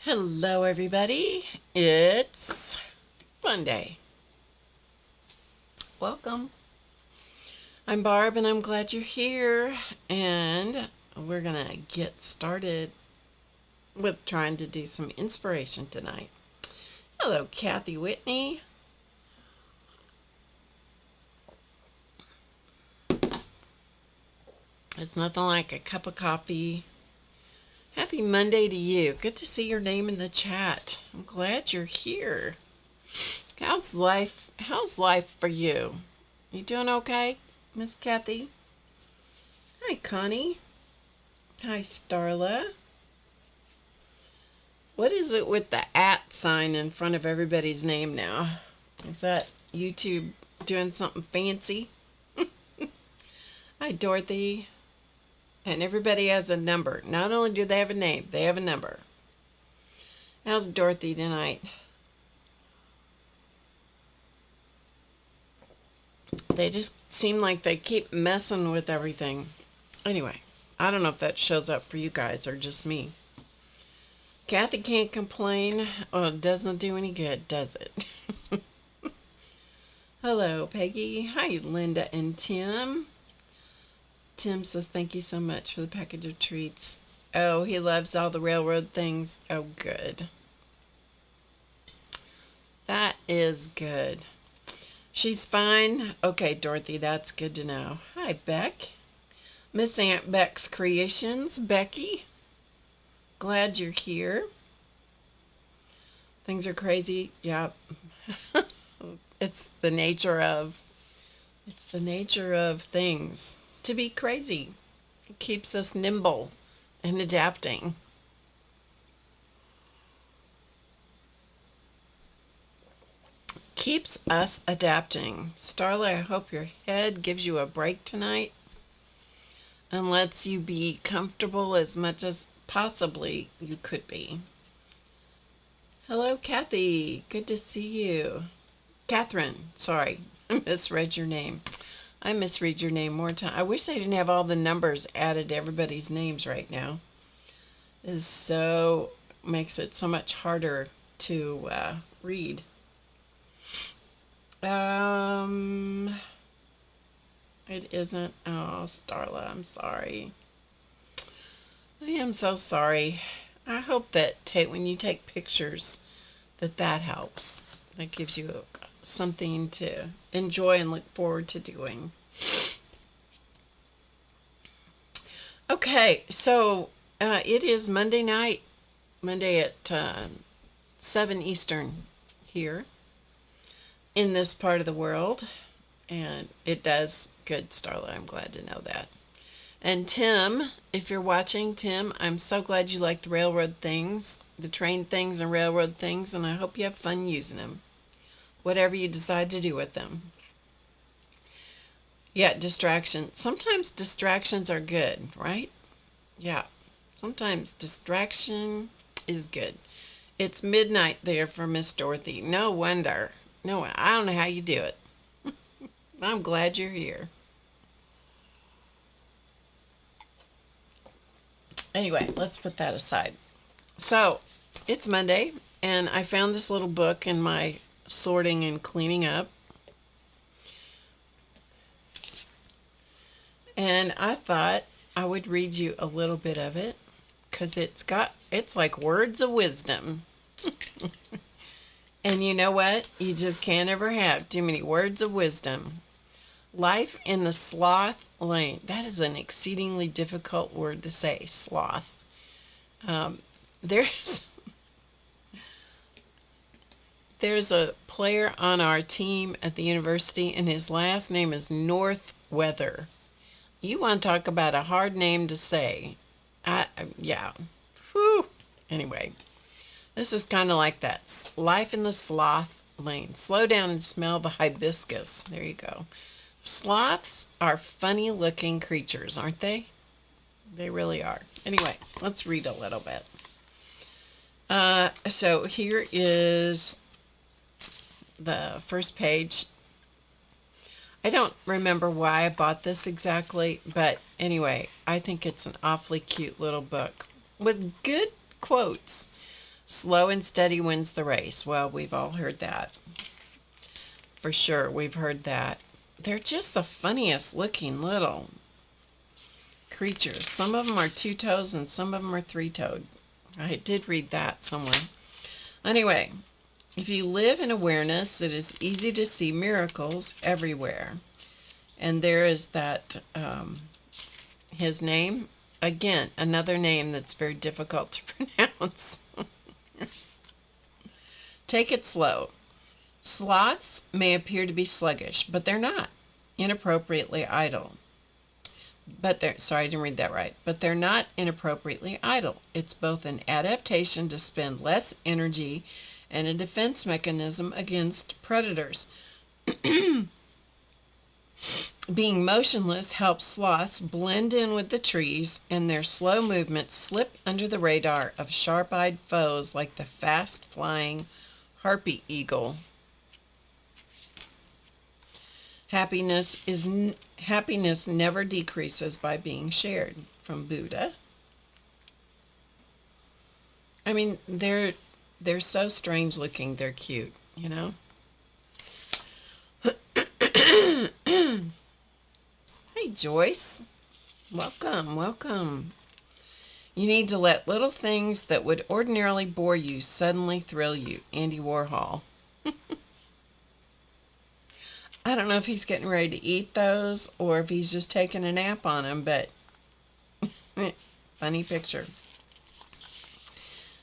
Hello, everybody. It's Monday. Welcome. I'm Barb, and I'm glad you're here. And we're going to get started with trying to do some inspiration tonight. Hello, Kathy Whitney. It's nothing like a cup of coffee. Happy Monday to you. Good to see your name in the chat. I'm glad you're here. How's life? How's life for you? You doing okay, Miss Kathy? Hi, Connie. Hi, Starla. What is it with the @ sign in front of everybody's name now? Is that YouTube doing something fancy? Hi, Dorothy. And everybody has a number. Not only do they have a name, they have a number. How's Dorothy tonight? They just seem like they keep messing with everything. Anyway, I don't know if that shows up for you guys or just me. Kathy can't complain. Oh, it doesn't do any good, does it? Hello, Peggy. Hi, Linda and Tim. Tim says, thank you so much for the package of treats. Oh, he loves all the railroad things. Oh, good. That is good. She's fine. Okay, Dorothy, that's good to know. Hi, Beck. Miss Aunt Beck's Creations. Becky, glad you're here. Things are crazy. Yep. It's the nature of things. To be crazy. It keeps us nimble and adapting. Keeps us adapting. Starla, I hope your head gives you a break tonight and lets you be comfortable as much as possibly you could be. Hello, Kathy. Good to see you. Catherine, sorry, I misread your name. I misread your name more time. I wish they didn't have all the numbers added to everybody's names right now. It makes it so much harder to read. It isn't. Oh, Starla, I'm sorry. I am so sorry. I hope that when you take pictures, that helps. That gives you something to enjoy and look forward to doing. Okay, so it is Monday night, Monday at 7 Eastern here in this part of the world, and it does good, Starla. I'm glad to know that. And Tim, if you're watching, Tim, I'm so glad you like the railroad things, the train things and railroad things, and I hope you have fun using them. Whatever you decide to do with them. Yeah, distraction. Sometimes distractions are good, right? Yeah, sometimes distraction is good. It's midnight there for Miss Dorothy. No wonder. No, I don't know how you do it. I'm glad you're here. Anyway, let's put that aside. So, it's Monday, and I found this little book in my sorting and cleaning up, and I thought I would read you a little bit of it because it's like words of wisdom. And you know what? You just can't ever have too many words of wisdom. Life in the sloth lane. That is an exceedingly difficult word to say, sloth. There's a player on our team at the university, and his last name is Northweather. You want to talk about a hard name to say. Yeah. Whew. Anyway, this is kind of like that. Life in the sloth lane. Slow down and smell the hibiscus. There you go. Sloths are funny-looking creatures, aren't they? They really are. Anyway, let's read a little bit. So here is the first page. I don't remember why I bought this exactly, but anyway, I think it's an awfully cute little book with good quotes Slow and steady wins the race. Well, we've all heard that. For sure, we've heard that. They're just the funniest looking little creatures. Some of them are two-toes and some of them are three-toed. I did read that somewhere. Anyway, if you live in awareness, it is easy to see miracles everywhere. And there is that, his name, again, another name that's very difficult to pronounce. Take it slow. Sloths may appear to be sluggish, but they're not. Inappropriately idle. Sorry, I didn't read that right. But they're not inappropriately idle. It's both an adaptation to spend less energy and a defense mechanism against predators. Being motionless helps sloths blend in with the trees, and their slow movements slip under the radar of sharp-eyed foes like the fast-flying harpy eagle. Happiness never decreases by being shared. From Buddha. I mean, they're so strange looking. They're cute, you know. Hey, Joyce. Welcome, welcome. You need to let little things that would ordinarily bore you suddenly thrill you. Andy Warhol. I don't know if he's getting ready to eat those or if he's just taking a nap on them, but funny picture.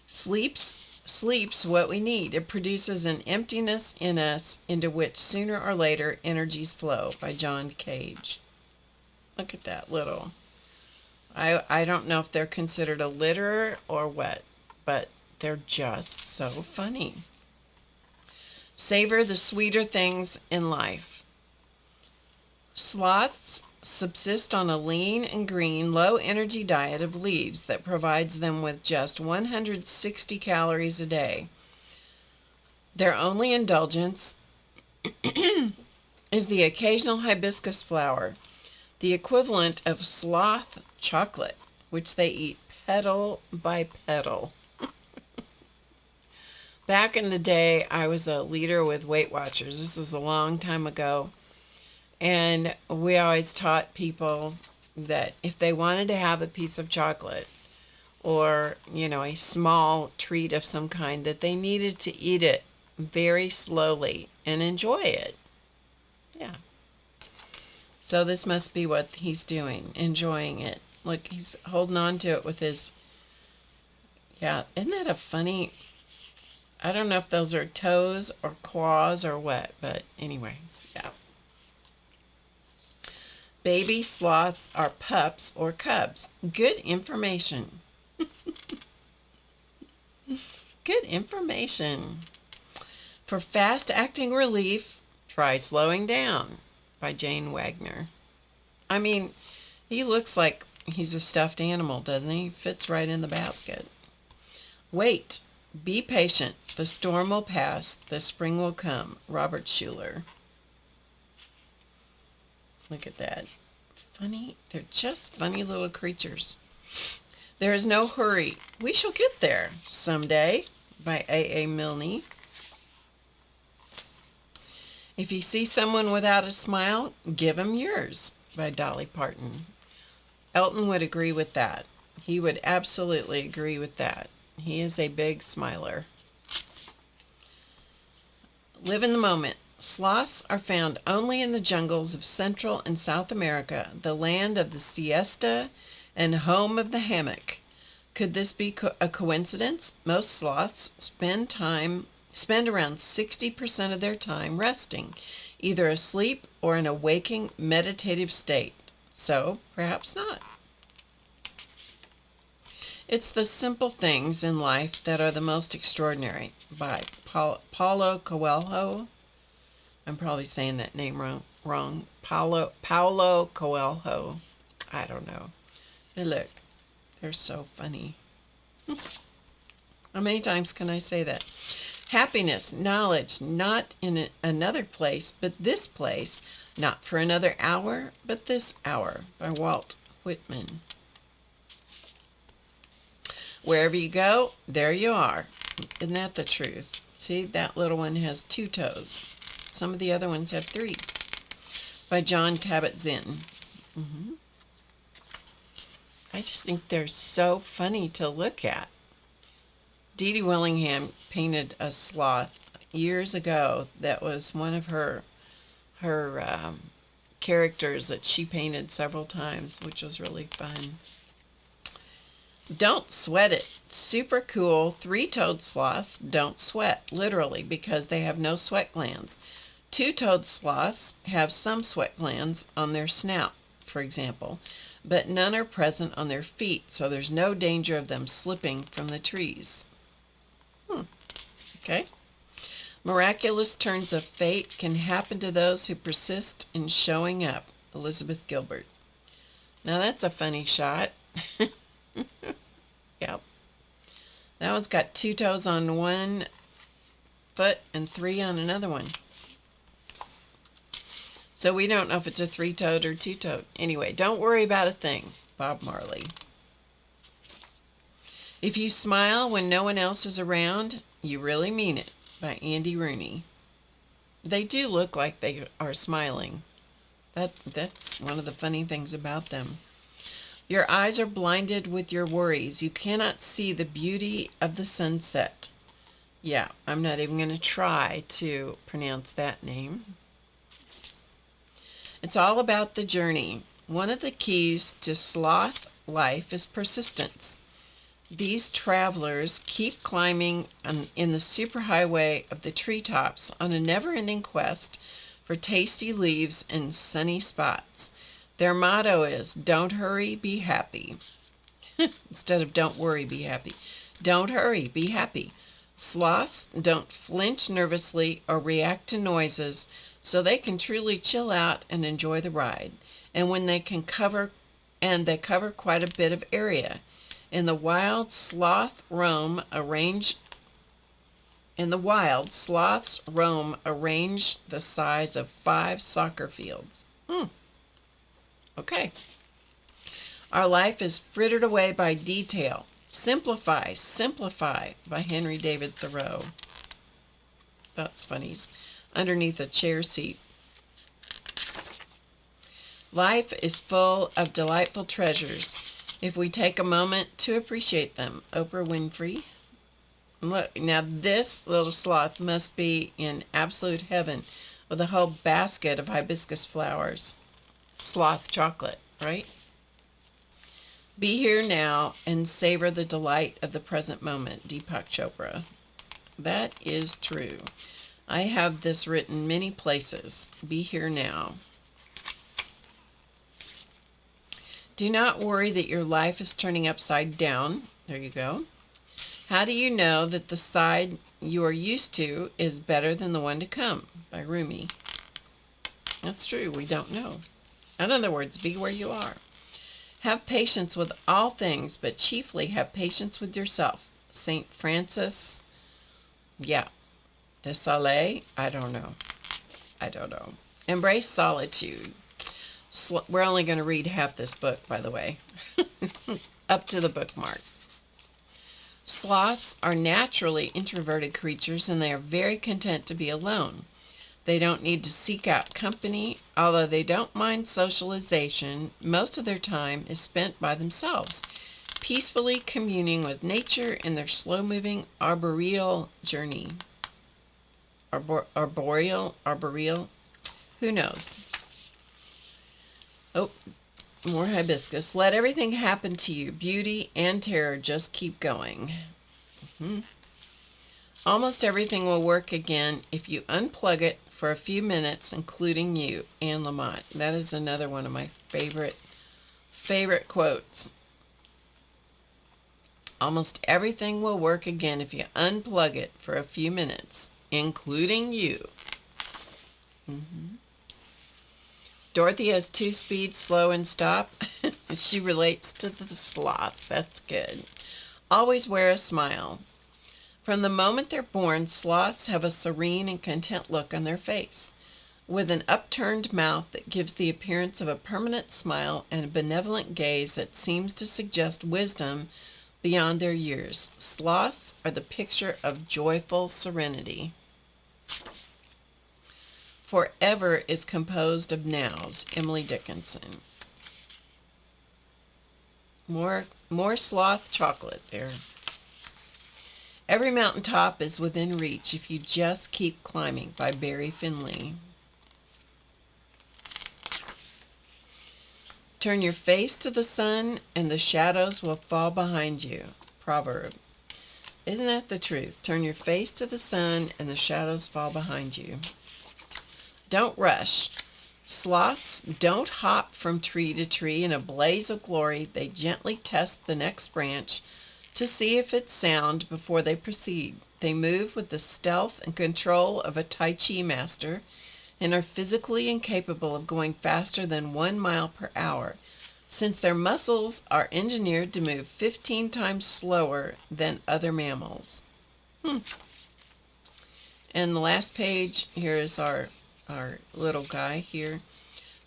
Sleep's what we need. It produces an emptiness in us into which sooner or later energies flow. By John Cage. Look at that little. I don't know if they're considered a litter or what, but they're just so funny. Savor the sweeter things in life. Sloths subsist on a lean and green, low-energy diet of leaves that provides them with just 160 calories a day. Their only indulgence is the occasional hibiscus flower, the equivalent of sloth chocolate, which they eat petal by petal. Back in the day, I was a leader with Weight Watchers. This was a long time ago. And we always taught people that if they wanted to have a piece of chocolate or, you know, a small treat of some kind, that they needed to eat it very slowly and enjoy it. Yeah. So this must be what he's doing, enjoying it. Look, he's holding on to it with his... Yeah, isn't that a funny... I don't know if those are toes or claws or what, but anyway, yeah. Baby sloths are pups or cubs. Good information. Good information. For fast-acting relief, try slowing down. By Jane Wagner. I mean, he looks like he's a stuffed animal, doesn't he? Fits right in the basket. Wait. Be patient. The storm will pass. The spring will come. Robert Schuller. Look at that. Funny. They're just funny little creatures. There is no hurry. We shall get there someday. By A. Milne. If you see someone without a smile, give him yours. By Dolly Parton. Elton would agree with that. He would absolutely agree with that. He is a big smiler. Live in the moment. Sloths are found only in the jungles of Central and South America, the land of the siesta and home of the hammock. Could this be a coincidence? Most sloths spend around 60% of their time resting, either asleep or in a waking meditative state. So, perhaps not. It's the simple things in life that are the most extraordinary. By Paulo Coelho. I'm probably saying that name wrong. Paulo Coelho. I don't know. But look, they're so funny. How many times can I say that? Happiness, knowledge, not in another place, but this place. Not for another hour, but this hour. By Walt Whitman. Wherever you go, there you are. Isn't that the truth? See, that little one has 2 toes. Some of the other ones have 3. By John Kabat-Zinn. I just think they're so funny to look at. Dee Dee Willingham painted a sloth years ago. That was one of her characters that she painted several times, which was really fun. Don't sweat it. Super cool. 3-toed sloths don't sweat, literally, because they have no sweat glands. 2-toed sloths have some sweat glands on their snout, for example, but none are present on their feet, so there's no danger of them slipping from the trees. Okay. Miraculous turns of fate can happen to those who persist in showing up. Elizabeth Gilbert. Now that's a funny shot. Yep. That one's got 2 toes on one foot and 3 on another one. So we don't know if it's a 3-toed or 2-toed. Anyway, don't worry about a thing. Bob Marley. If you smile when no one else is around, you really mean it. By Andy Rooney. They do look like they are smiling. That's one of the funny things about them. Your eyes are blinded with your worries. You cannot see the beauty of the sunset. Yeah, I'm not even going to try to pronounce that name. It's all about the journey. One of the keys to sloth life is persistence. These travelers keep climbing in the superhighway of the treetops on a never-ending quest for tasty leaves and sunny spots. Their motto is, don't hurry, be happy. Instead of don't worry, be happy. Don't hurry, be happy. Sloths don't flinch nervously or react to noises, so they can truly chill out and enjoy the ride. And they cover quite a bit of area. In the wild, sloths roam arranged the size of 5 soccer fields. Okay. Our life is frittered away by detail. Simplify by Henry David Thoreau. That's funny. Underneath a chair seat. Life is full of delightful treasures if we take a moment to appreciate them. Oprah Winfrey. Look, now this little sloth must be in absolute heaven with a whole basket of hibiscus flowers. Sloth chocolate, right? Be here now and savor the delight of the present moment. Deepak Chopra. That is true. I have this written many places. Be here now. Do not worry that your life is turning upside down. There you go. How do you know that the side you are used to is better than the one to come? By Rumi. That's true. We don't know. In other words, be where you are. Have patience with all things, but chiefly have patience with yourself. St. Francis, de Sales, I don't know. Embrace solitude. We're only going to read half this book, by the way. Up to the bookmark. Sloths are naturally introverted creatures, and they are very content to be alone. They don't need to seek out company. Although they don't mind socialization, most of their time is spent by themselves, peacefully communing with nature in their slow-moving arboreal journey. Arboreal? Who knows? Oh, more hibiscus. Let everything happen to you. Beauty and terror just keep going. Almost everything will work again if you unplug it for a few minutes, including you. Anne Lamott. That is another one of my favorite quotes. Almost everything will work again if you unplug it for a few minutes, including you. Dorothy has 2 speeds, slow and stop. She relates to the sloths. That's good. Always wear a smile. From the moment they're born, sloths have a serene and content look on their face, with an upturned mouth that gives the appearance of a permanent smile and a benevolent gaze that seems to suggest wisdom beyond their years. Sloths are the picture of joyful serenity. Forever is composed of nows. Emily Dickinson. More sloth chocolate there. Every mountaintop is within reach if you just keep climbing, by Barry Finley. Turn your face to the sun and the shadows will fall behind you. Proverb. Isn't that the truth? Turn your face to the sun and the shadows fall behind you. Don't rush. Sloths don't hop from tree to tree in a blaze of glory. They gently test the next branch to see if it's sound before they proceed. They move with the stealth and control of a Tai Chi master and are physically incapable of going faster than 1 mile per hour, since their muscles are engineered to move 15 times slower than other mammals. And the last page, here is our little guy here.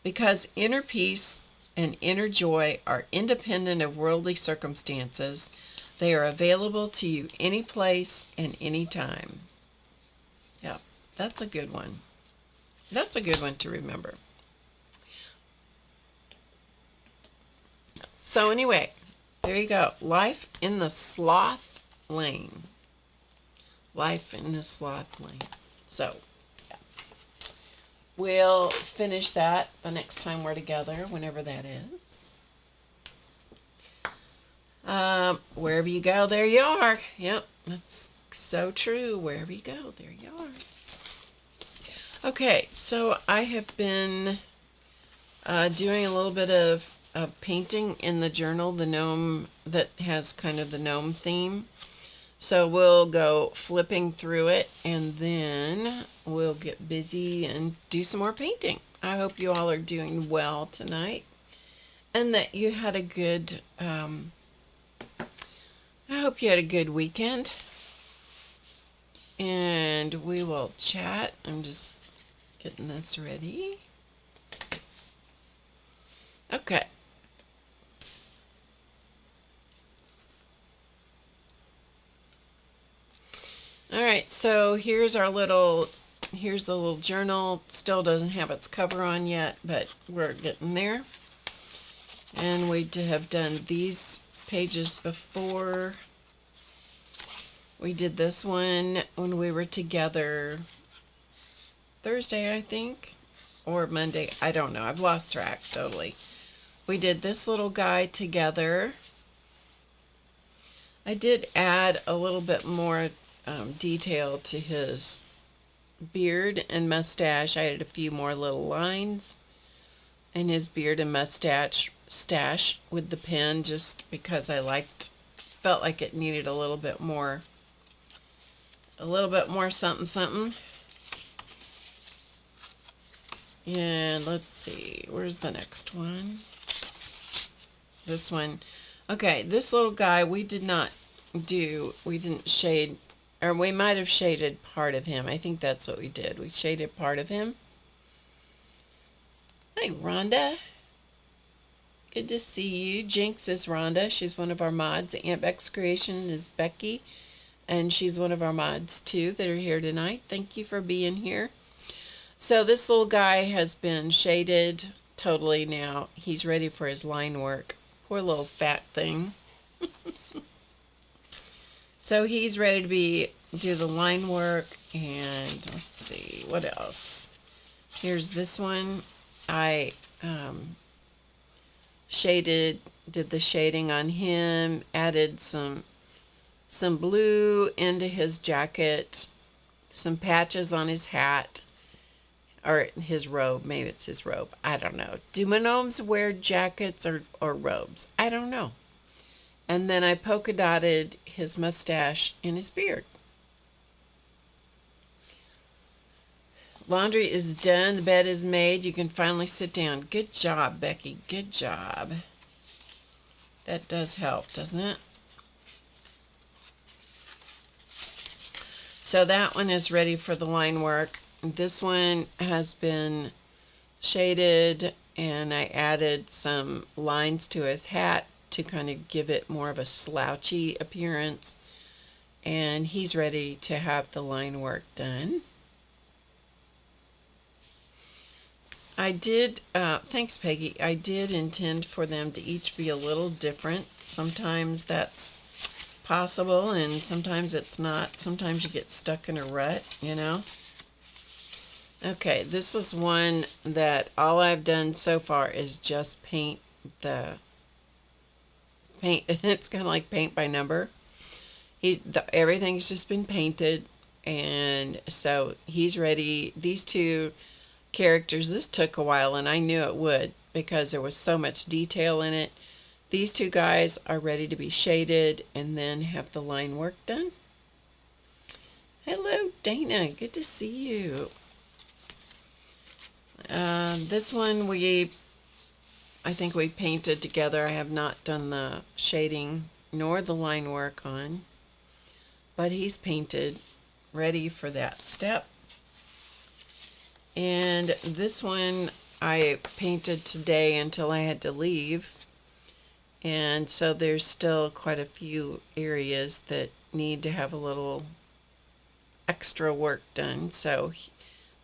Because inner peace and inner joy are independent of worldly circumstances, they are available to you any place and any time. Yeah, that's a good one. That's a good one to remember. So anyway, there you go. Life in the sloth lane. Life in the sloth lane. So, yeah. We'll finish that the next time we're together, whenever that is. Wherever you go, there you are. Yep, that's so true. Wherever you go, there you are. Okay, so I have been doing a little bit of painting in the journal, the gnome, that has kind of the gnome theme. So we'll go flipping through it and then we'll get busy and do some more painting. I hope you all are doing well tonight and that you had a good, I hope you had a good weekend. And we will chat. I'm just getting this ready. Okay. All right, so here's the little journal. Still doesn't have its cover on yet, but we're getting there. And we have done these pages before. We did this one when we were together Thursday, I think, or Monday. I don't know. I've lost track totally. We did this little guy together. I did add a little bit more detail to his beard and mustache. I added a few more little lines in his beard and mustache stash with the pen, just because I felt like it needed a little bit more something something. And let's see, where's the next one? This one. Okay, this little guy we didn't shade, or we might have shaded part of him. I think that's what we did. We shaded part of him. Hi, Rhonda. Good to see you. Jinx is Rhonda. She's one of our mods. Aunt Beck's Creation is Becky, and she's one of our mods too that are here tonight. Thank you for being here. So this little guy has been shaded totally now. He's ready for his line work. Poor little fat thing. So he's ready to do the line work. And let's see, what else? Here's this one. I did the shading on him, added some blue into his jacket, some patches on his hat, or his robe. Maybe it's his robe. I don't know. Do gnomes wear jackets or robes? I don't know. And then I polka dotted his mustache and his beard. Laundry is done. The bed is made. You can finally sit down. Good job, Becky. Good job. That does help, doesn't it? So that one is ready for the line work. This one has been shaded, and I added some lines to his hat to kind of give it more of a slouchy appearance. And he's ready to have the line work done. I did, thanks Peggy, I did intend for them to each be a little different. Sometimes that's possible and sometimes it's not. Sometimes you get stuck in a rut, you know. Okay, this is one that all I've done so far is just paint the paint. It's kind of like paint by number. Everything's just been painted, and so he's ready. These two characters, this took a while, and I knew it would because there was so much detail in it. These two guys are ready to be shaded and then have the line work done. Hello, Dana. Good to see you. This one I think we painted together. I have not done the shading nor the line work on, but he's painted, ready for that step. And this one I painted today until I had to leave, and so there's still quite a few areas that need to have a little extra work done. So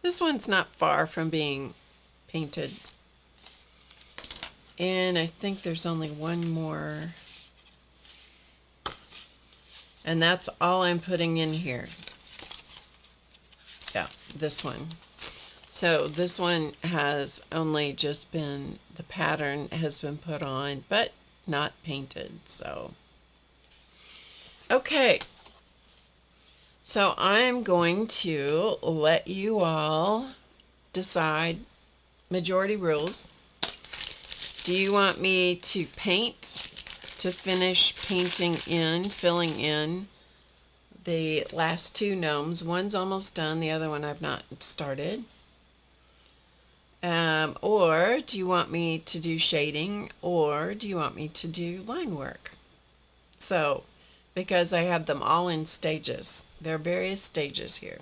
this one's not far from being painted. And I think there's only one more. And that's all I'm putting in here. Yeah, this one. So this one has only just been, the pattern has been put on, but not painted. So, okay. So I'm going to let you all decide. Majority rules. Do you want me to paint, to finish painting in, filling in the last two gnomes? One's almost done, the other one I've not started. Or do you want me to do shading, or do you want me to do line work? So, because I have them all in stages. There are various stages here.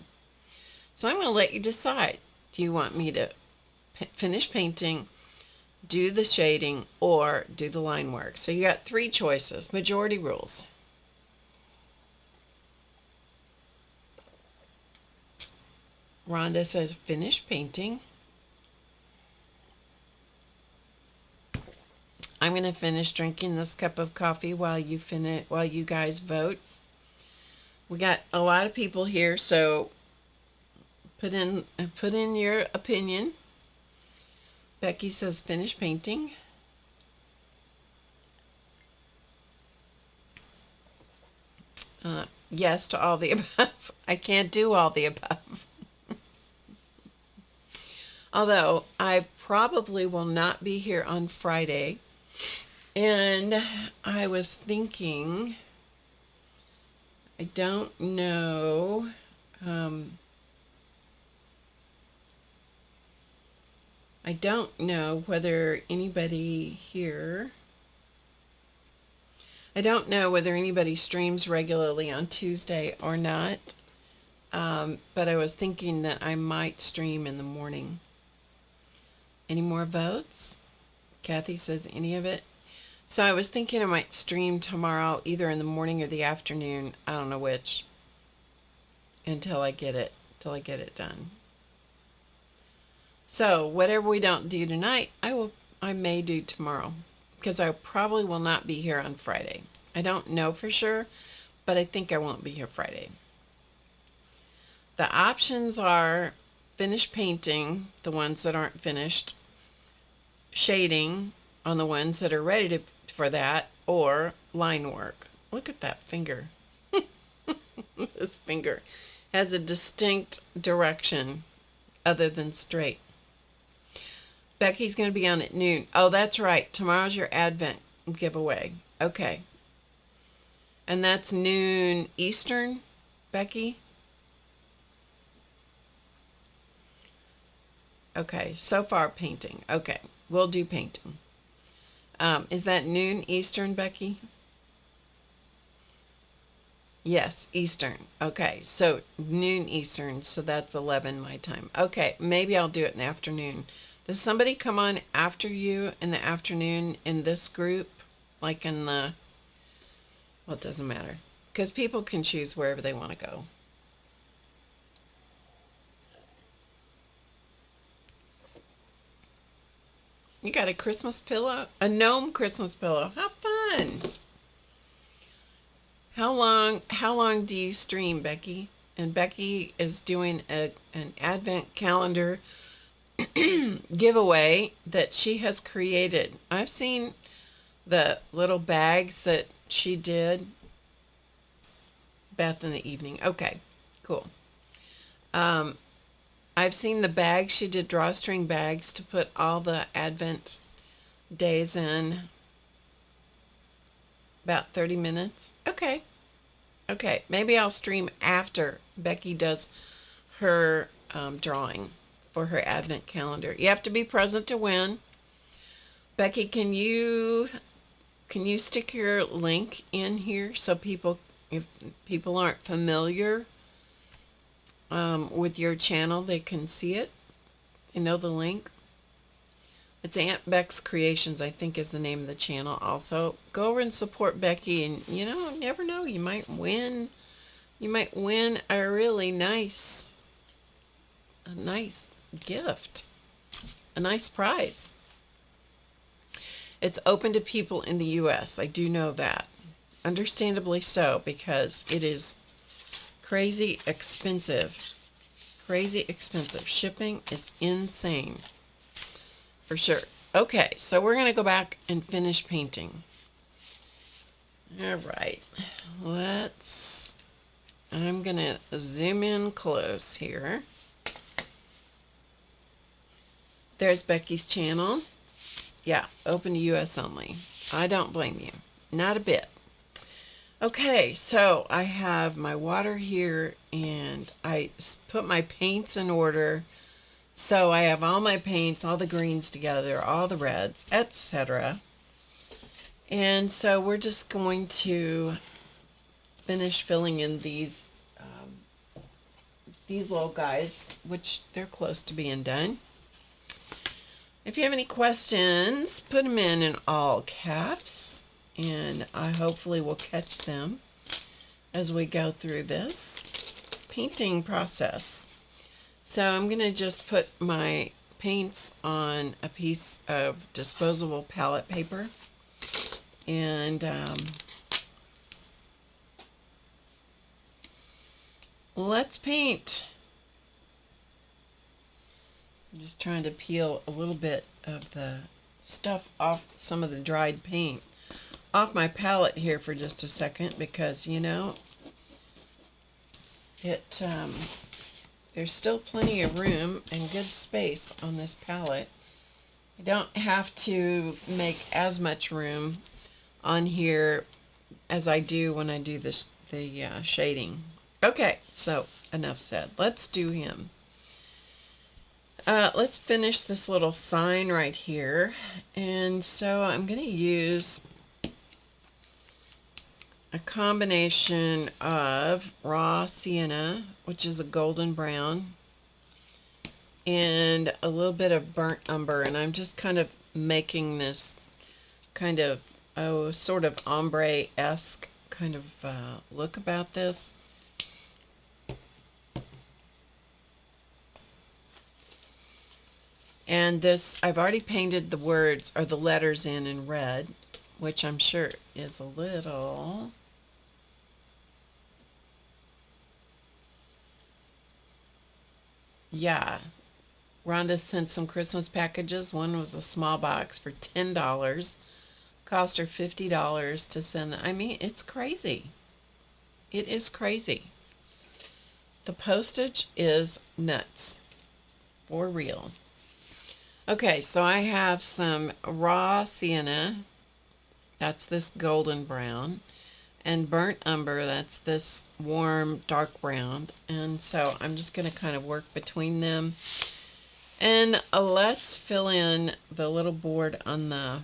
So I'm going to let you decide. Do you want me to finish painting, do the shading, or do the line work? So you got three choices. Majority rules. Rhonda says finish painting. I'm going to finish drinking this cup of coffee while you guys vote. We got a lot of people here, so put in your opinion. Becky says finish painting. Yes to all the above. I can't do all the above. Although I probably will not be here on Friday. And I was thinking, I don't know. I don't know whether anybody here, I don't know whether anybody streams regularly on Tuesday or not, but I was thinking that I might stream in the morning. Any more votes? Kathy says any of it. So I was thinking I might stream tomorrow, either in the morning or the afternoon. I don't know which, until I get it done. So whatever we don't do tonight, I may do tomorrow, because I probably will not be here on Friday. I don't know for sure, but I think I won't be here Friday. The options are finish painting, the ones that aren't finished, shading on the ones that are ready for that, or line work. Look at that finger. This finger has a distinct direction other than straight. Becky's going to be on at noon. Oh, that's right. Tomorrow's your Advent giveaway. Okay. And that's noon Eastern, Becky? Okay, so far painting. Okay, we'll do painting. Is that noon Eastern, Becky? Yes, Eastern. Okay, so noon Eastern, so that's 11 my time. Okay, maybe I'll do it in the afternoon. Does somebody come on after you in the afternoon in this group? like in the, well, it doesn't matter, because people can choose wherever they want to go. You got a Christmas pillow? A gnome Christmas pillow. How fun. How long do you stream, Becky? And Becky is doing an advent calendar giveaway that she has created. I've seen the little bags that she did. Beth in the evening. Okay, cool. I've seen the bags. She did drawstring bags to put all the Advent days in. About 30 minutes. Okay. Okay, maybe I'll stream after Becky does her drawing for her Advent calendar. You have to be present to win. Becky, can you stick your link in here so people, if people aren't familiar with your channel, they can see it and know the link? It's Aunt Beck's Creations, I think, is the name of the channel. Also, go over and support Becky, and you know, never know, you might win. You might win a really nice gift, a nice prize. It's open to people in the U.S. I do know that, understandably so, because it is crazy expensive. Crazy expensive. Shipping is insane. For sure. Okay, so we're going to go back and finish painting. All right. I'm going to zoom in close here. There's Becky's channel. Yeah, open to US only. I don't blame you. Not a bit. Okay, so I have my water here, and I put my paints in order. So I have all my paints, all the greens together, all the reds, etc. And so we're just going to finish filling in these little guys, which they're close to being done. If you have any questions, put them in all caps, and I hopefully will catch them as we go through this painting process. So I'm going to just put my paints on a piece of disposable palette paper, and let's paint. I'm just trying to peel a little bit of the stuff off, some of the dried paint off my palette here for just a second, because you know it there's still plenty of room and good space on this palette. I don't have to make as much room on here as I do when I do the shading. Okay, so enough said. Let's do him. Let's finish this little sign right here. And so I'm going to use a combination of raw sienna, which is a golden brown, and a little bit of burnt umber, and I'm just kind of making this kind of sort of ombre-esque kind of look about this. And this, I've already painted the words or the letters in red, which I'm sure is a little... Yeah, Rhonda sent some Christmas packages. One was a small box for $10. Cost her $50 to send them. I mean, it's crazy. It is crazy. The postage is nuts. For real. Okay, so I have some raw sienna. That's this golden brown. And burnt umber, that's this warm dark brown. And so I'm just going to kind of work between them. And let's fill in the little board on the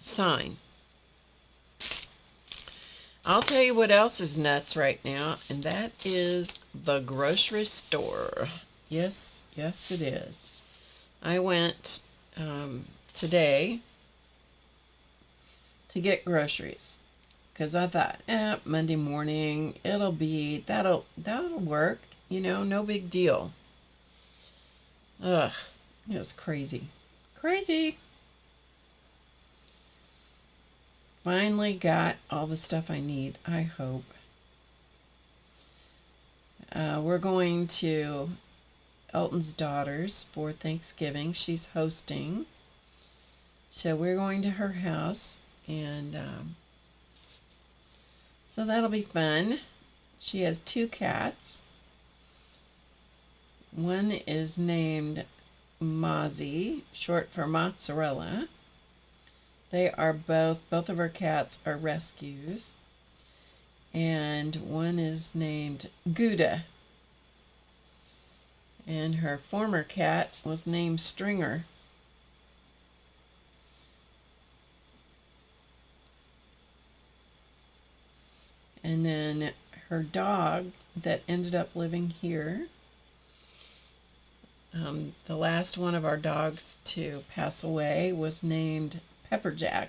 sign. I'll tell you what else is nuts right now, and that is the grocery store. Yes, yes it is. I went today to get groceries. Because I thought, Monday morning, that'll work. No big deal. Ugh, it was crazy. Crazy. Finally got all the stuff I need, I hope. We're going to Elton's daughter's for Thanksgiving. She's hosting. So we're going to her house, and so that'll be fun. She has 2 cats. One is named Mozzie, short for mozzarella. They are both of her cats are rescues. And one is named Gouda. And her former cat was named Stringer. And then her dog that ended up living here, the last one of our dogs to pass away, was named Pepperjack.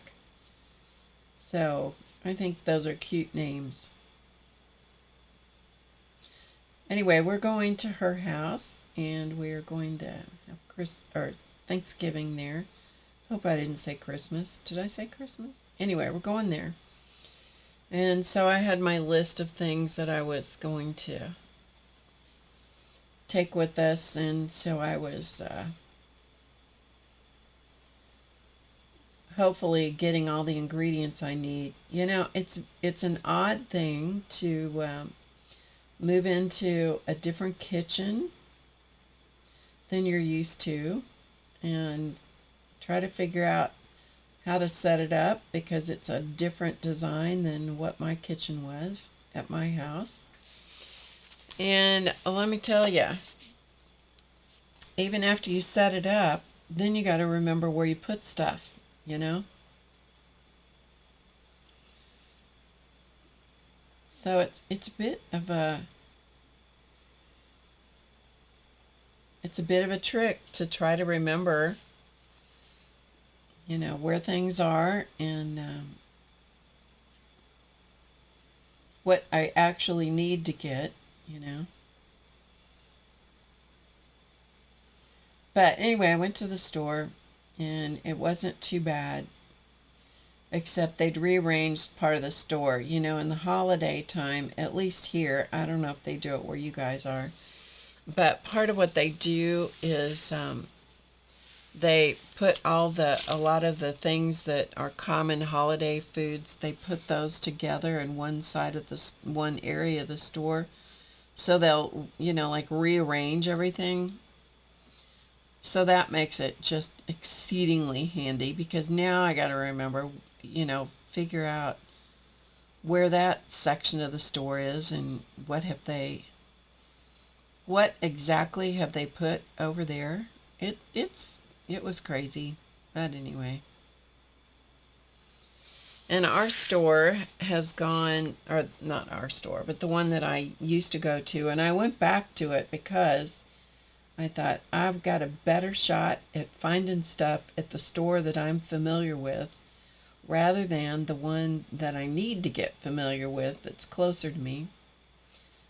So I think those are cute names. Anyway, we're going to her house, and we're going to have Thanksgiving there. Hope I didn't say Christmas. Did I say Christmas? Anyway, we're going there. And so I had my list of things that I was going to take with us, and so I was hopefully getting all the ingredients I need. It's an odd thing to move into a different kitchen than you're used to and try to figure out how to set it up, because it's a different design than what my kitchen was at my house. And let me tell you, even after you set it up, then you got to remember where you put stuff, So it's a bit of a trick to try to remember where things are, and what I actually need to get, But anyway, I went to the store, and it wasn't too bad, except they'd rearranged part of the store. In the holiday time, at least here, I don't know if they do it where you guys are, but part of what they do is they put a lot of the things that are common holiday foods, they put those together in one side of one area of the store. So they'll, like rearrange everything. So that makes it just exceedingly handy, because now I got to remember, figure out where that section of the store is and what exactly have they put over there. It was crazy, but anyway. And our store has gone, or not our store, but the one that I used to go to, and I went back to it because I thought, I've got a better shot at finding stuff at the store that I'm familiar with, rather than the one that I need to get familiar with that's closer to me.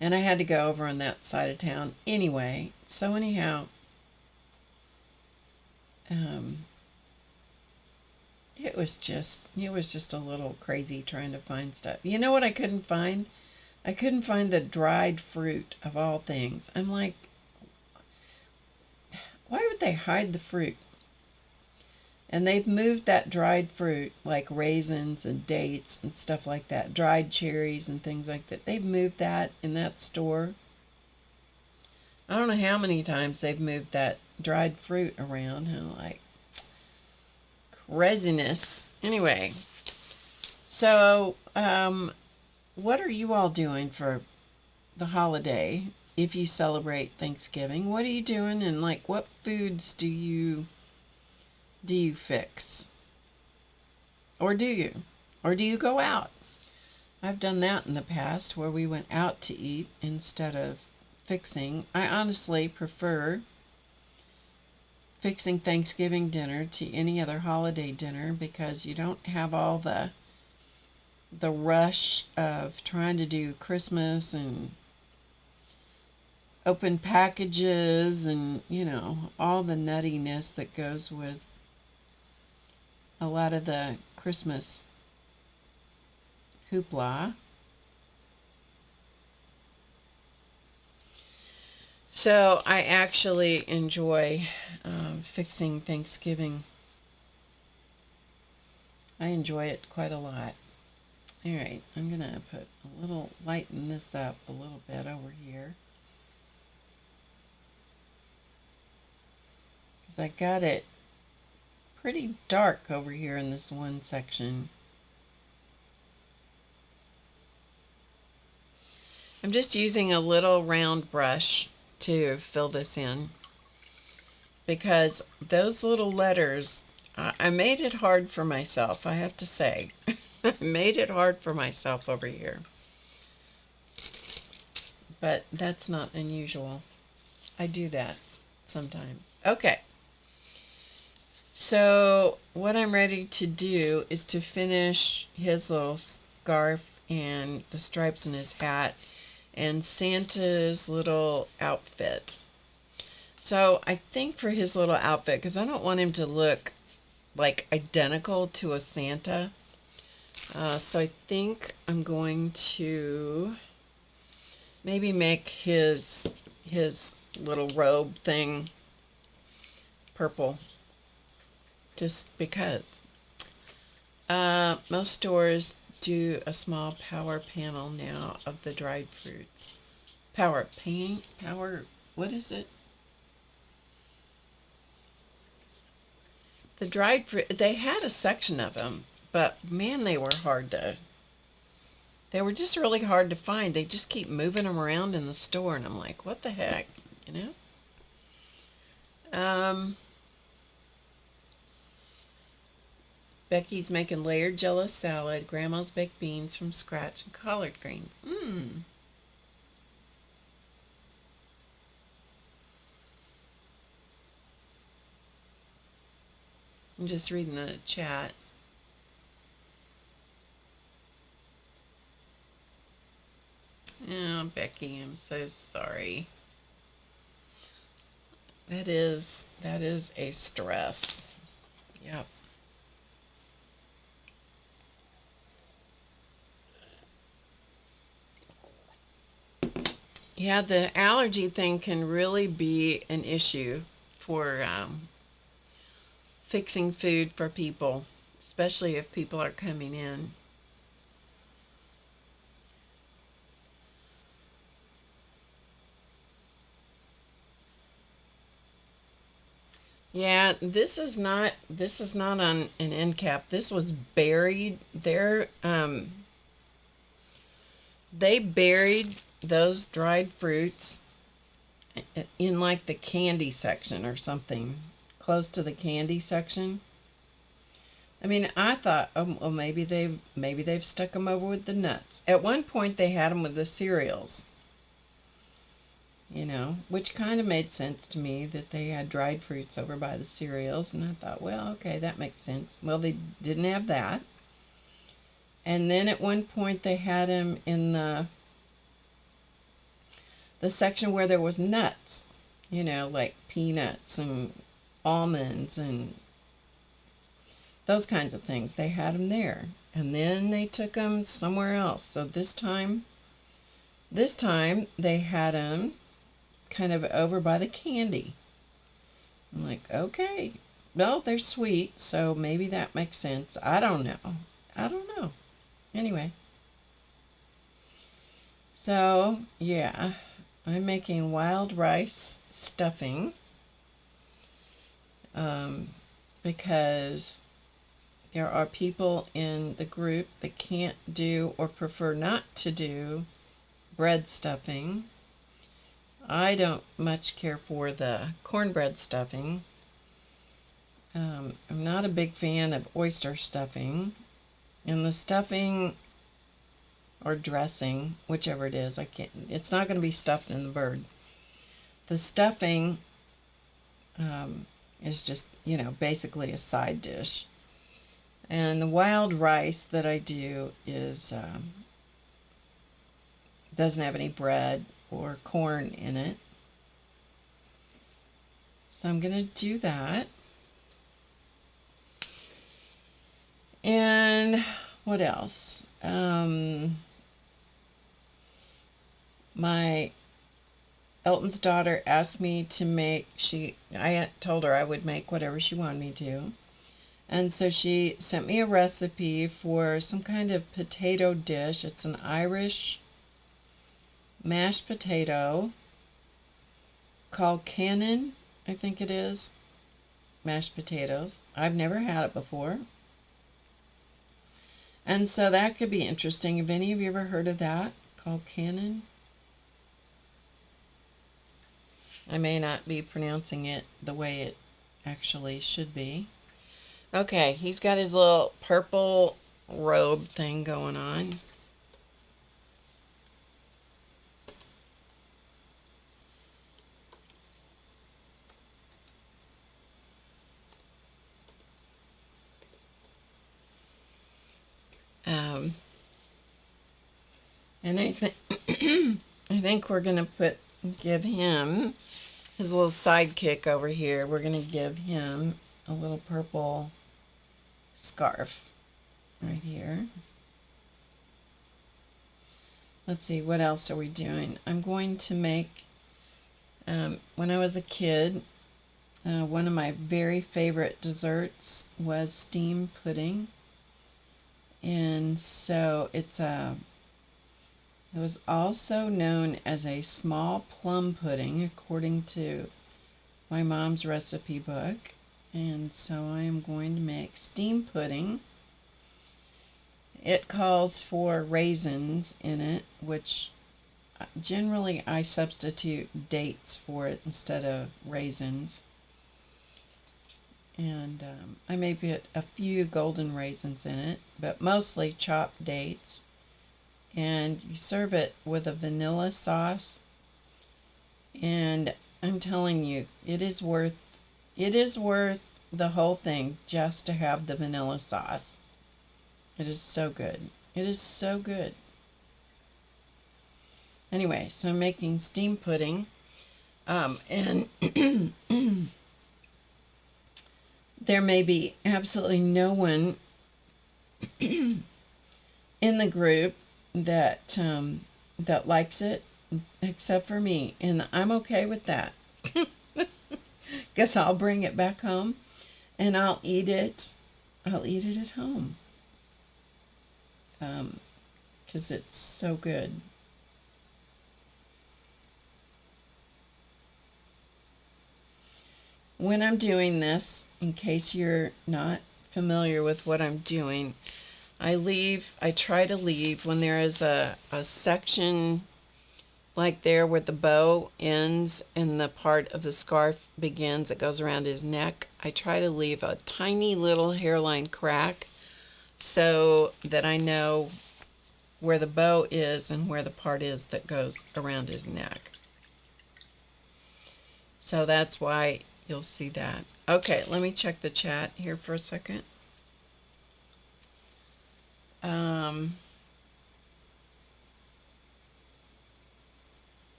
And I had to go over on that side of town anyway. So anyhow, it was just a little crazy trying to find stuff. You know what I couldn't find? I couldn't find the dried fruit, of all things. I'm like, why would they hide the fruit? And they've moved that dried fruit, like raisins and dates and stuff like that, dried cherries and things like that. They've moved that in that store. I don't know how many times they've moved that dried fruit around. I'm like, craziness. Anyway, so what are you all doing for the holiday? If you celebrate Thanksgiving, what are you doing, and like what foods do you fix? Or do you go out? I've done that in the past, where we went out to eat instead of fixing. I honestly prefer fixing Thanksgiving dinner to any other holiday dinner because you don't have all the rush of trying to do Christmas and open packages and, all the nuttiness that goes with a lot of the Christmas hoopla. So I actually enjoy fixing Thanksgiving. I enjoy it quite a lot. All right, I'm going to put a little, lighten this up a little bit over here. Because I got it pretty dark over here in this one section. I'm just using a little round brush to fill this in because those little letters, I made it hard for myself, I have to say. I made it hard for myself over here. But that's not unusual. I do that sometimes. Okay. So what I'm ready to do is to finish his little scarf and the stripes in his hat and Santa's little outfit. So I think for his little outfit, because I don't want him to look like identical to a Santa, so I think I'm going to maybe make his little robe thing purple, just because. Most stores do a small power panel now of the dried fruits. Power, what is it? The dried fruit, they had a section of them, but man, they were just really hard to find. They just keep moving them around in the store, and I'm like, what the heck, Becky's making layered Jello salad, Grandma's baked beans from scratch, and collard greens. I'm just reading the chat. Oh, Becky, I'm so sorry. That is a stress. Yep. Yeah, the allergy thing can really be an issue for fixing food for people, especially if people are coming in. Yeah, this is not on an end cap. This was buried there. They buried those dried fruits in like the candy section or something, close to the candy section. I mean, I thought, oh, well, maybe they've stuck them over with the nuts. At one point, they had them with the cereals. Which kind of made sense to me that they had dried fruits over by the cereals. And I thought, well, okay, that makes sense. Well, they didn't have that. And then at one point they had them in the section where there was nuts, like peanuts and almonds and those kinds of things. They had them there. And then they took them somewhere else. So this time they had them kind of over by the candy. I'm like, okay, well, they're sweet, so maybe that makes sense. I don't know. Anyway, so yeah, I'm making wild rice stuffing because there are people in the group that can't do or prefer not to do bread stuffing. I don't much care for the cornbread stuffing. I'm not a big fan of oyster stuffing. And the stuffing or dressing, whichever it is, it's not going to be stuffed in the bird. The stuffing is just, basically a side dish. And the wild rice that I do is doesn't have any bread or corn in it. So I'm going to do that. And what else? My Elton's daughter asked me to make, I told her I would make whatever she wanted me to. And so she sent me a recipe for some kind of potato dish. It's an Irish mashed potato called cannon, I think it is. Mashed potatoes. I've never had it before. And so that could be interesting. Have any of you ever heard of that? Called cannon? I may not be pronouncing it the way it actually should be. Okay, he's got his little purple robe thing going on. And I think we're gonna give him his little sidekick over here. We're gonna give him a little purple scarf right here. Let's see, what else are we doing? I'm going to make, when I was a kid, one of my very favorite desserts was steamed pudding. And so it was also known as a small plum pudding, according to my mom's recipe book. And so I am going to make steamed pudding. It calls for raisins in it, which generally I substitute dates for it instead of raisins. And I may put a few golden raisins in it, but mostly chopped dates. And you serve it with a vanilla sauce. And I'm telling you, it is worth the whole thing just to have the vanilla sauce. It is so good. It is so good. Anyway, so I'm making steamed pudding. And there may be absolutely no one in the group that likes it except for me, and I'm okay with that. Guess I'll bring it back home and I'll eat it at home, because it's so good. When I'm doing this, in case you're not familiar with what I'm doing, I try to leave when there is a section like there where the bow ends and the part of the scarf begins, it goes around his neck. I try to leave a tiny little hairline crack so that I know where the bow is and where the part is that goes around his neck. So that's why you'll see that. Okay, let me check the chat here for a second.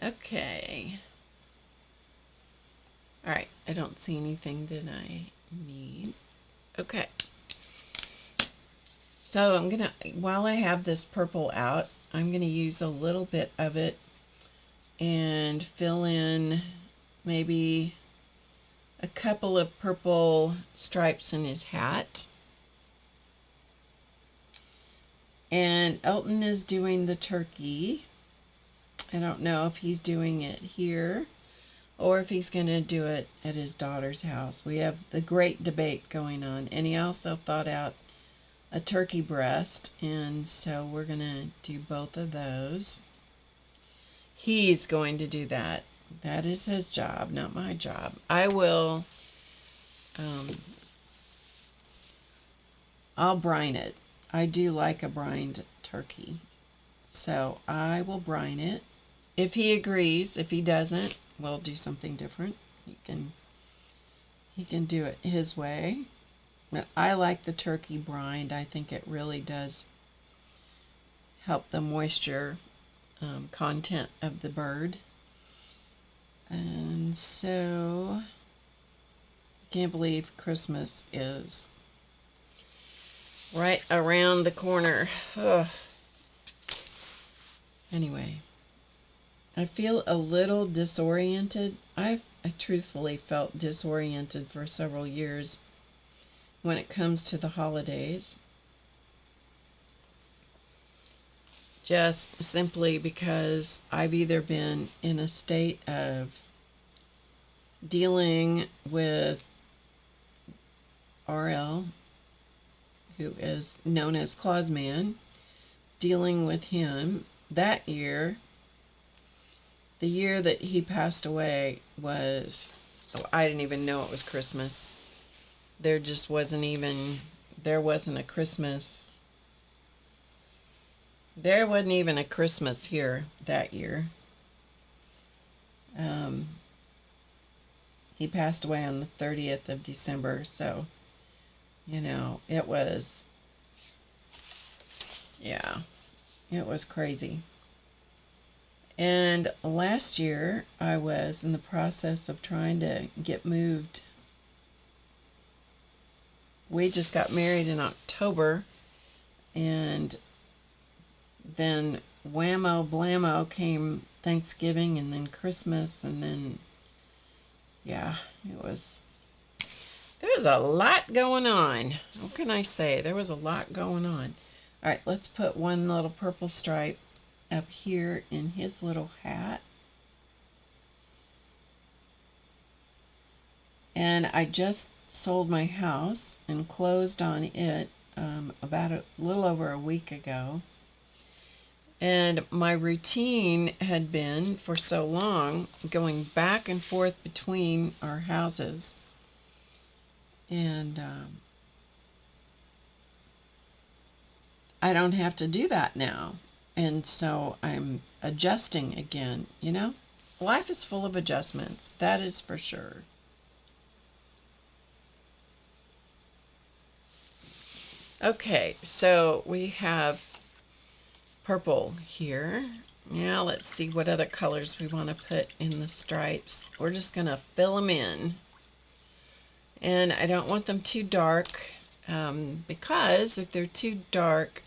Okay. All right, I don't see anything that I need. Okay. So I'm gonna, while I have this purple out, I'm gonna use a little bit of it and fill in maybe a couple of purple stripes in his hat. And Elton is doing the turkey. I don't know if he's doing it here or if he's going to do it at his daughter's house. We have the great debate going on. And he also thought out a turkey breast, and so we're going to do both of those. He's going to do that. That is his job, not my job. I will, I'll brine it. I do like a brined turkey. So I will brine it. If he agrees, if he doesn't, we'll do something different. He can do it his way. But I like the turkey brined. I think it really does help the moisture content of the bird. And so I can't believe Christmas is right around the corner. Ugh. Anyway, I feel a little disoriented. I truthfully felt disoriented for several years when it comes to the holidays. Just simply because I've either been in a state of dealing with RL, who is known as Clausman, dealing with him that year. The year that he passed away was, I didn't even know it was Christmas. There wasn't a Christmas. There wasn't even a Christmas here that year. He passed away on the 30th of December, so, it was crazy. And last year, I was in the process of trying to get moved. We just got married in October, and then whammo blammo came Thanksgiving and then Christmas, and then, there was a lot going on. What can I say? There was a lot going on. All right, let's put one little purple stripe up here in his little hat. And I just sold my house and closed on it about a little over a week ago. And my routine had been for so long going back and forth between our houses. And I don't have to do that now. And so I'm adjusting again, Life is full of adjustments, that is for sure. Okay, so we have purple here. Now let's see what other colors we want to put in the stripes. We're just going to fill them in. And I don't want them too dark because if they're too dark,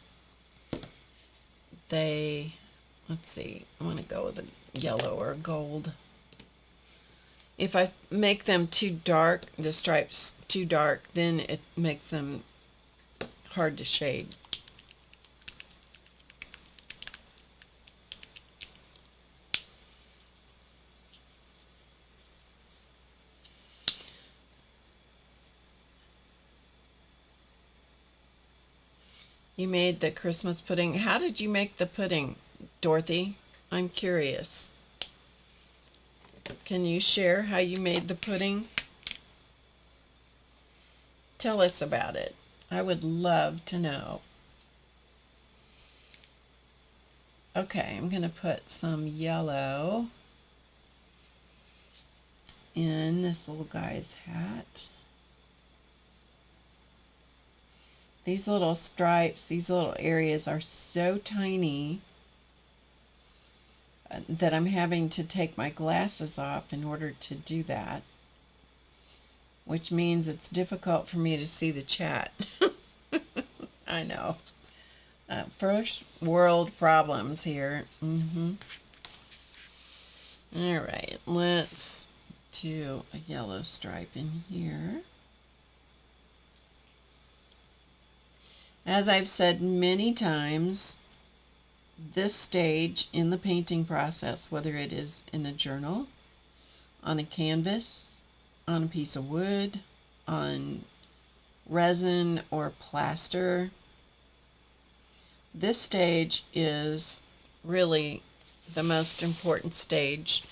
let's see, I want to go with a yellow or a gold. If I make them too dark, the stripes too dark, then it makes them hard to shade. You made the Christmas pudding. How did you make the pudding, Dorothy? I'm curious. Can you share how you made the pudding? Tell us about it. I would love to know. Okay, I'm going to put some yellow in this little guy's hat. These little stripes, these little areas are so tiny that I'm having to take my glasses off in order to do that, which means it's difficult for me to see the chat. I know. First world problems here. All right, let's do a yellow stripe in here. As I've said many times, this stage in the painting process, whether it is in a journal, on a canvas, on a piece of wood, on resin or plaster, this stage is really the most important stage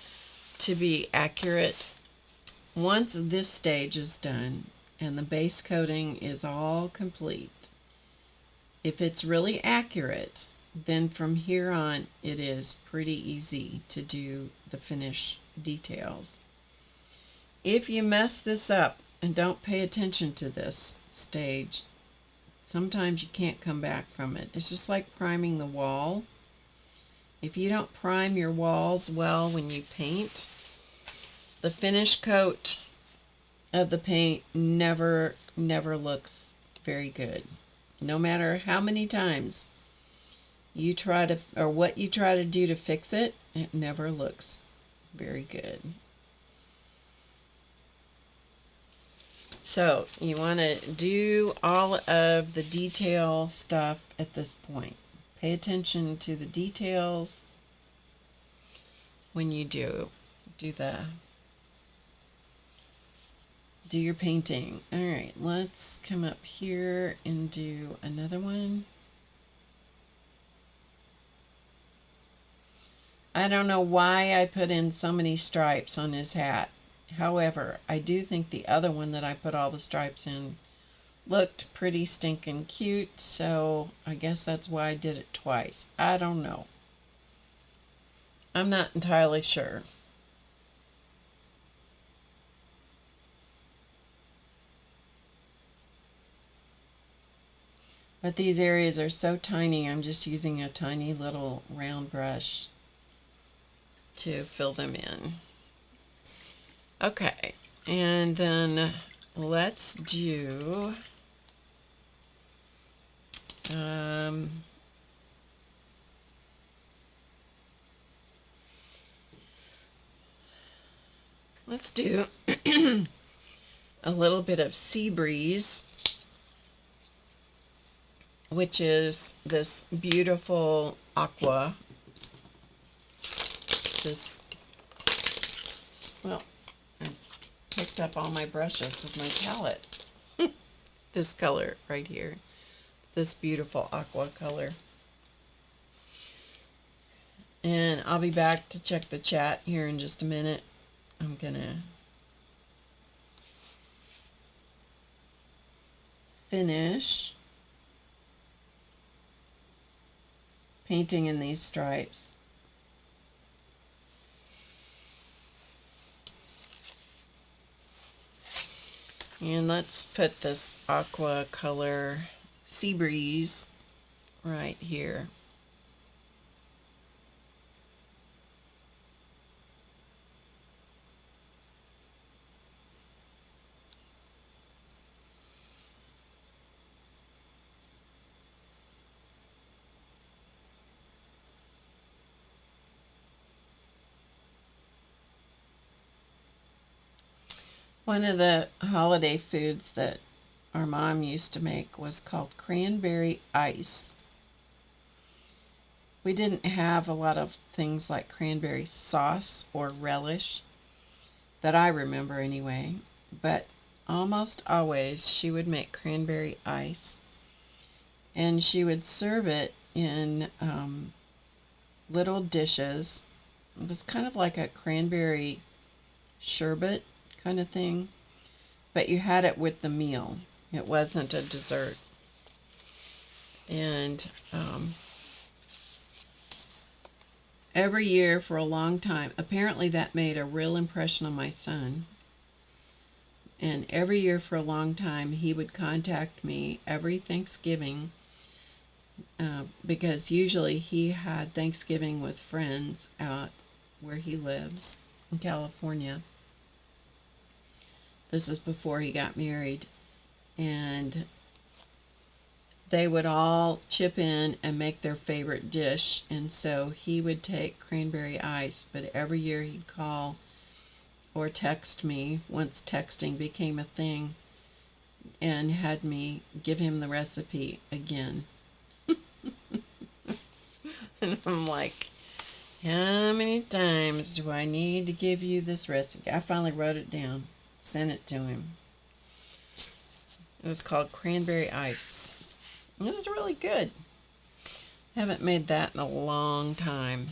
to be accurate. Once this stage is done and the base coating is all complete, if it's really accurate, then from here on it is pretty easy to do the finish details. If you mess this up and don't pay attention to this stage, sometimes you can't come back from it. It's just like priming the wall. If you don't prime your walls well when you paint, the finish coat of the paint never looks very good. No matter how many times you try to, or what you try to do to fix it, it never looks very good. So you want to do all of the detail stuff at this point. Pay attention to the details when you do your painting. All right, let's come up here and do another one. I don't know why I put in so many stripes on his hat. However, I do think the other one that I put all the stripes in looked pretty stinking cute, so I guess that's why I did it twice. I don't know. I'm not entirely sure. But these areas are so tiny, I'm just using a tiny little round brush to fill them in. Okay, and then let's do a little bit of Sea Breeze, which is this beautiful aqua. Well, I picked up all my brushes with my palette. This color right here. This beautiful aqua color. And I'll be back to check the chat here in just a minute. I'm gonna finish painting in these stripes. And let's put this aqua color Sea Breeze right here. One of the holiday foods that our mom used to make was called cranberry ice. We didn't have a lot of things like cranberry sauce or relish, that I remember anyway, but almost always she would make cranberry ice, and she would serve it in little dishes. It was kind of like a cranberry sherbet kind of thing, but you had it with the meal. It wasn't a dessert. And every year for a long time, apparently that made a real impression on my son. And every year for a long time, he would contact me every Thanksgiving, because usually he had Thanksgiving with friends out where he lives in California. This is before he got married. And they would all chip in and make their favorite dish. And so he would take cranberry ice, but every year he'd call or text me, once texting became a thing, and had me give him the recipe again. And I'm like, how many times do I need to give you this recipe? I finally wrote it down. Sent it to him. It was called cranberry ice. It was really good. Haven't made that in a long time.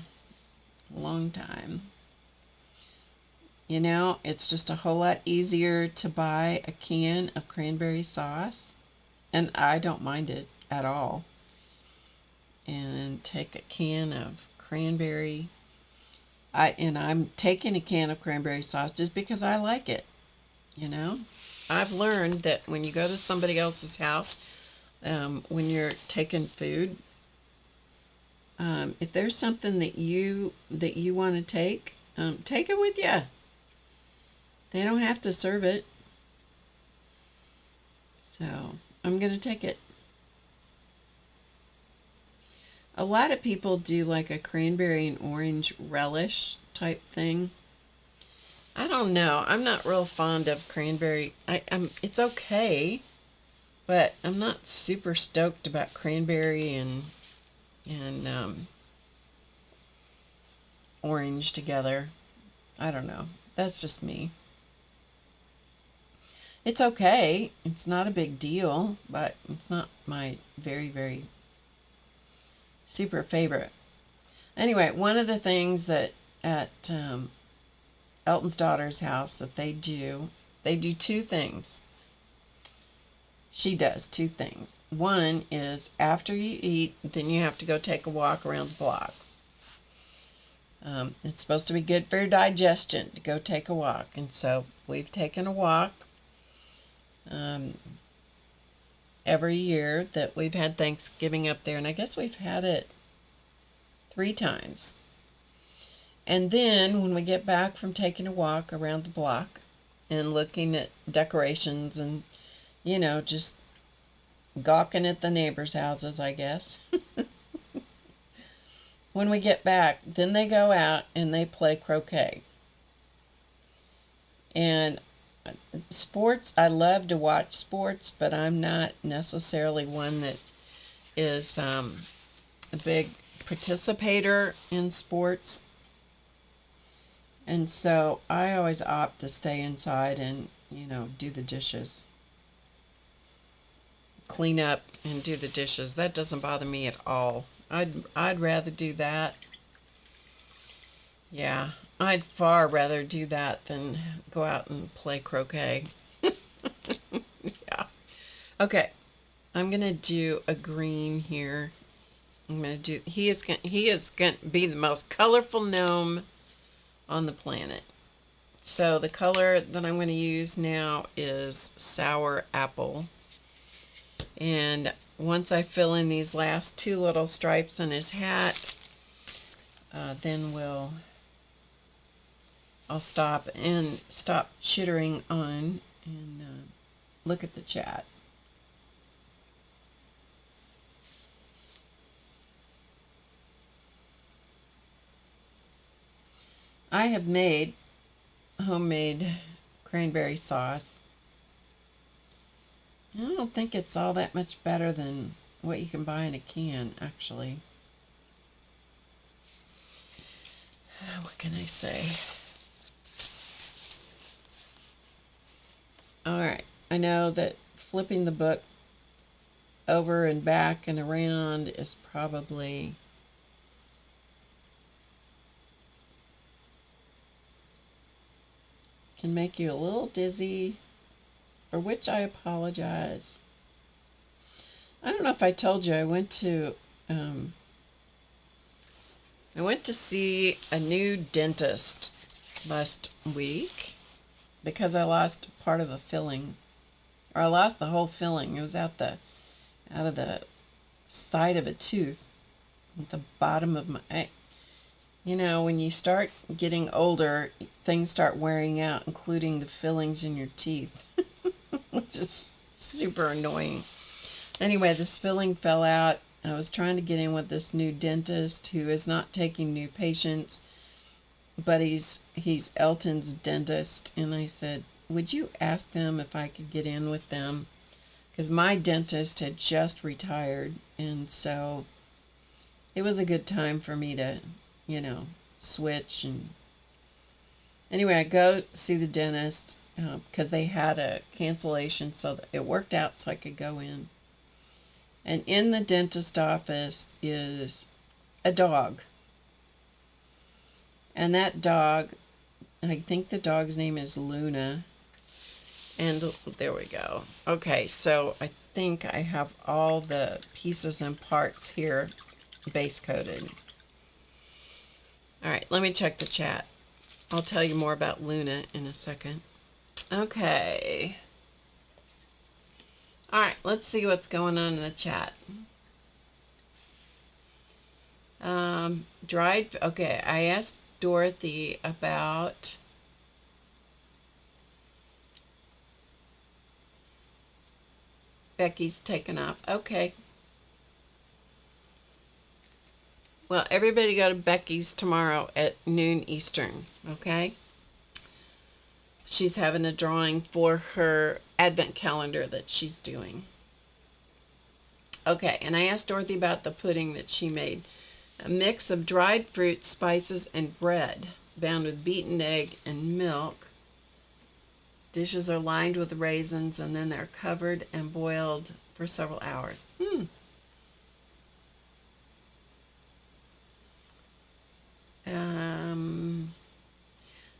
You know, it's just a whole lot easier to buy a can of cranberry sauce, and I don't mind it at all. and take a can of cranberry. I'm taking a can of cranberry sauce just because I like it. You know, I've learned that when you go to somebody else's house, when you're taking food, if there's something that you want to take it with you. They don't have to serve it. So I'm going to take it. A lot of people do like a cranberry and orange relish type thing. I don't know. I'm not real fond of cranberry. It's okay, but I'm not super stoked about cranberry and orange together. I don't know. That's just me. It's okay. It's not a big deal, but it's not my very, very super favorite. Anyway, one of the things that at Elton's daughter's house that they do two things. She does two things. One is after you eat, then you have to go take a walk around the block. It's supposed to be good for your digestion to go take a walk. And so we've taken a walk every year that we've had Thanksgiving up there. And I guess we've had it 3 times. And then when we get back from taking a walk around the block and looking at decorations and, you know, just gawking at the neighbors' houses, I guess. When we get back, then they go out and they play croquet. And sports, I love to watch sports, but I'm not necessarily one that is a big participator in sports. And so I always opt to stay inside and, you know, do the dishes. Clean up and do the dishes. That doesn't bother me at all. I'd rather do that. Yeah, I'd far rather do that than go out and play croquet. Yeah. Okay, I'm gonna do a green here. He is going to be the most colorful gnome on the planet. So the color that I'm going to use now is sour apple. And once I fill in these last 2 little stripes on his hat, then I'll stop chittering on and look at the chat. I have made homemade cranberry sauce. I don't think it's all that much better than what you can buy in a can, actually. What can I say? Alright, I know that flipping the book over and back and around is probably can make you a little dizzy, for which I apologize. I don't know if I told you I went to see a new dentist last week because I lost part of a filling, or I lost the whole filling. It was out of the side of a tooth at the bottom of my. You know, when you start getting older, things start wearing out, including the fillings in your teeth, which is super annoying. Anyway, this filling fell out. I was trying to get in with this new dentist who is not taking new patients, but he's Elton's dentist. And I said, would you ask them if I could get in with them? Because my dentist had just retired, and so it was a good time for me to, you know, switch. And anyway, I go see the dentist because they had a cancellation, so that it worked out so I could go in. And in the dentist office is a dog. And that dog, I think the dog's name is Luna. And there we go. Okay, so I think I have all the pieces and parts here base coated. All right, let me check the chat. I'll tell you more about Luna in a second. Okay. All right, let's see what's going on in the chat. Okay, I asked Dorothy about Becky's taken off. Okay. Well, everybody go to Becky's tomorrow at noon Eastern, okay? She's having a drawing for her advent calendar that she's doing. Okay, and I asked Dorothy about the pudding that she made. A mix of dried fruit, spices, and bread, bound with beaten egg and milk. Dishes are lined with raisins, and then they're covered and boiled for several hours.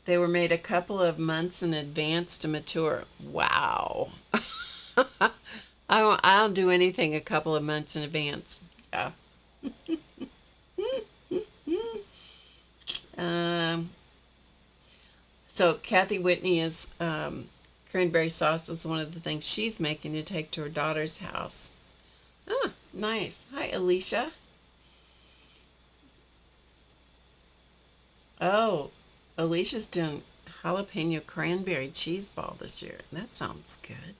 They were made a couple of months in advance to mature. Wow. I don't do anything a couple of months in advance. Yeah. So Kathy Whitney is cranberry sauce is one of the things she's making to take to her daughter's house. Ah, nice. Hi, Alicia. Oh, Alicia's doing jalapeno cranberry cheese ball this year. That sounds good.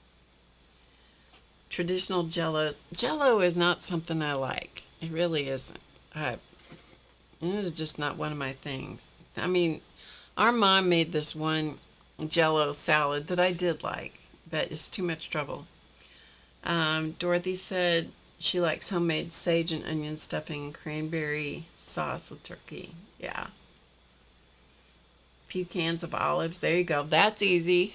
Traditional jellos. Jello is not something I like. It really isn't. It is just not one of my things. I mean, our mom made this one jello salad that I did like, but it's too much trouble. Dorothy said she likes homemade sage and onion stuffing and cranberry sauce with turkey. Yeah. Few cans of olives. There you go. That's easy.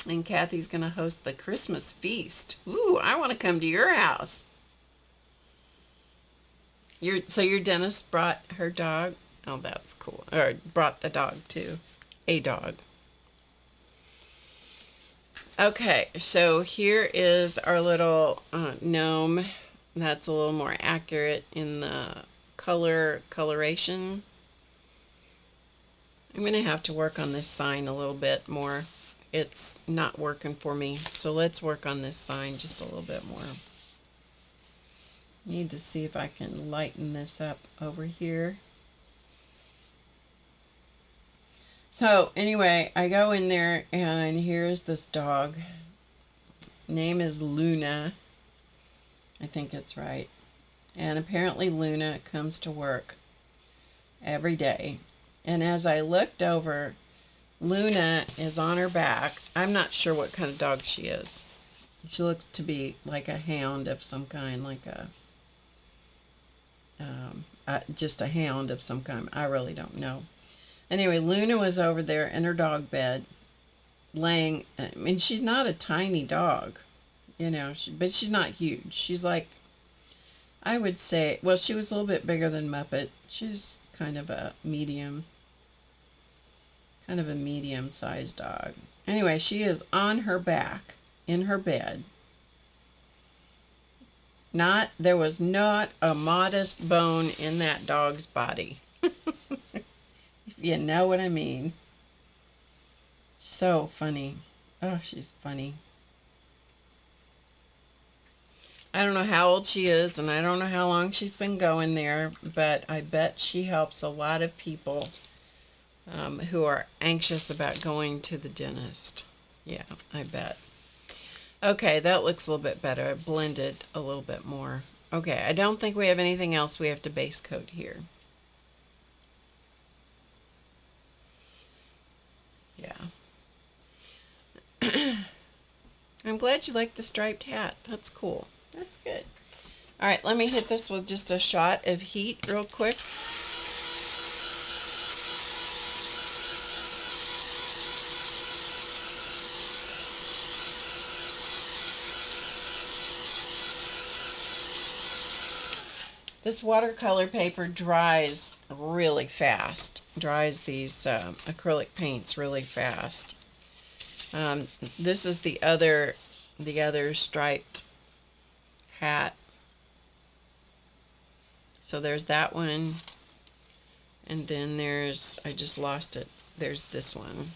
And Kathy's going to host the Christmas feast. Ooh, I want to come to your house. So your dentist brought her dog? Oh, that's cool. Or brought the dog too. A dog. Okay, so here is our little gnome. That's a little more accurate in the coloration. I'm going to have to work on this sign a little bit more. It's not working for me. So let's work on this sign just a little bit more. Need to see if I can lighten this up over here. So anyway, I go in there and here's this dog. Name is Luna. I think it's right. And apparently Luna comes to work every day. And as I looked over, Luna is on her back. I'm not sure what kind of dog she is. She looks to be like a hound of some kind, like just a hound of some kind. I really don't know. Anyway, Luna was over there in her dog bed, laying. I mean, she's not a tiny dog, you know, but she's not huge. She's like, I would say, well, she was a little bit bigger than Muppet. She's kind of a medium-sized dog. Anyway, she is on her back in her bed. There was not a modest bone in that dog's body. If you know what I mean. So funny. Oh, she's funny. I don't know how old she is, and I don't know how long she's been going there, but I bet she helps a lot of people who are anxious about going to the dentist. Yeah, I bet. Okay, that looks a little bit better. I blended a little bit more. Okay, I don't think we have anything else we have to base coat here. Yeah. I'm glad you like the striped hat. That's cool. That's good. All right, let me hit this with just a shot of heat real quick. This watercolor paper dries really fast. Dries these acrylic paints really fast. This is the other the other striped hat. So there's that one. And then there's, I just lost it. There's this one.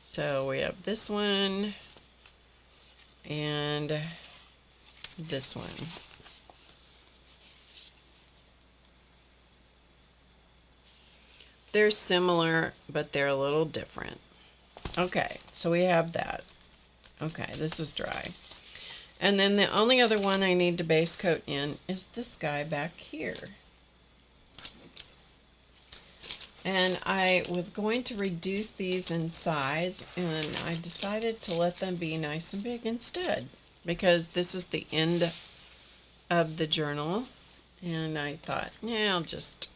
So we have this one and this one. They're similar, but they're a little different. Okay, so we have that. Okay, this is dry. And then the only other one I need to base coat in is this guy back here. And I was going to reduce these in size, and I decided to let them be nice and big instead, because this is the end of the journal, and I thought, yeah, I'll just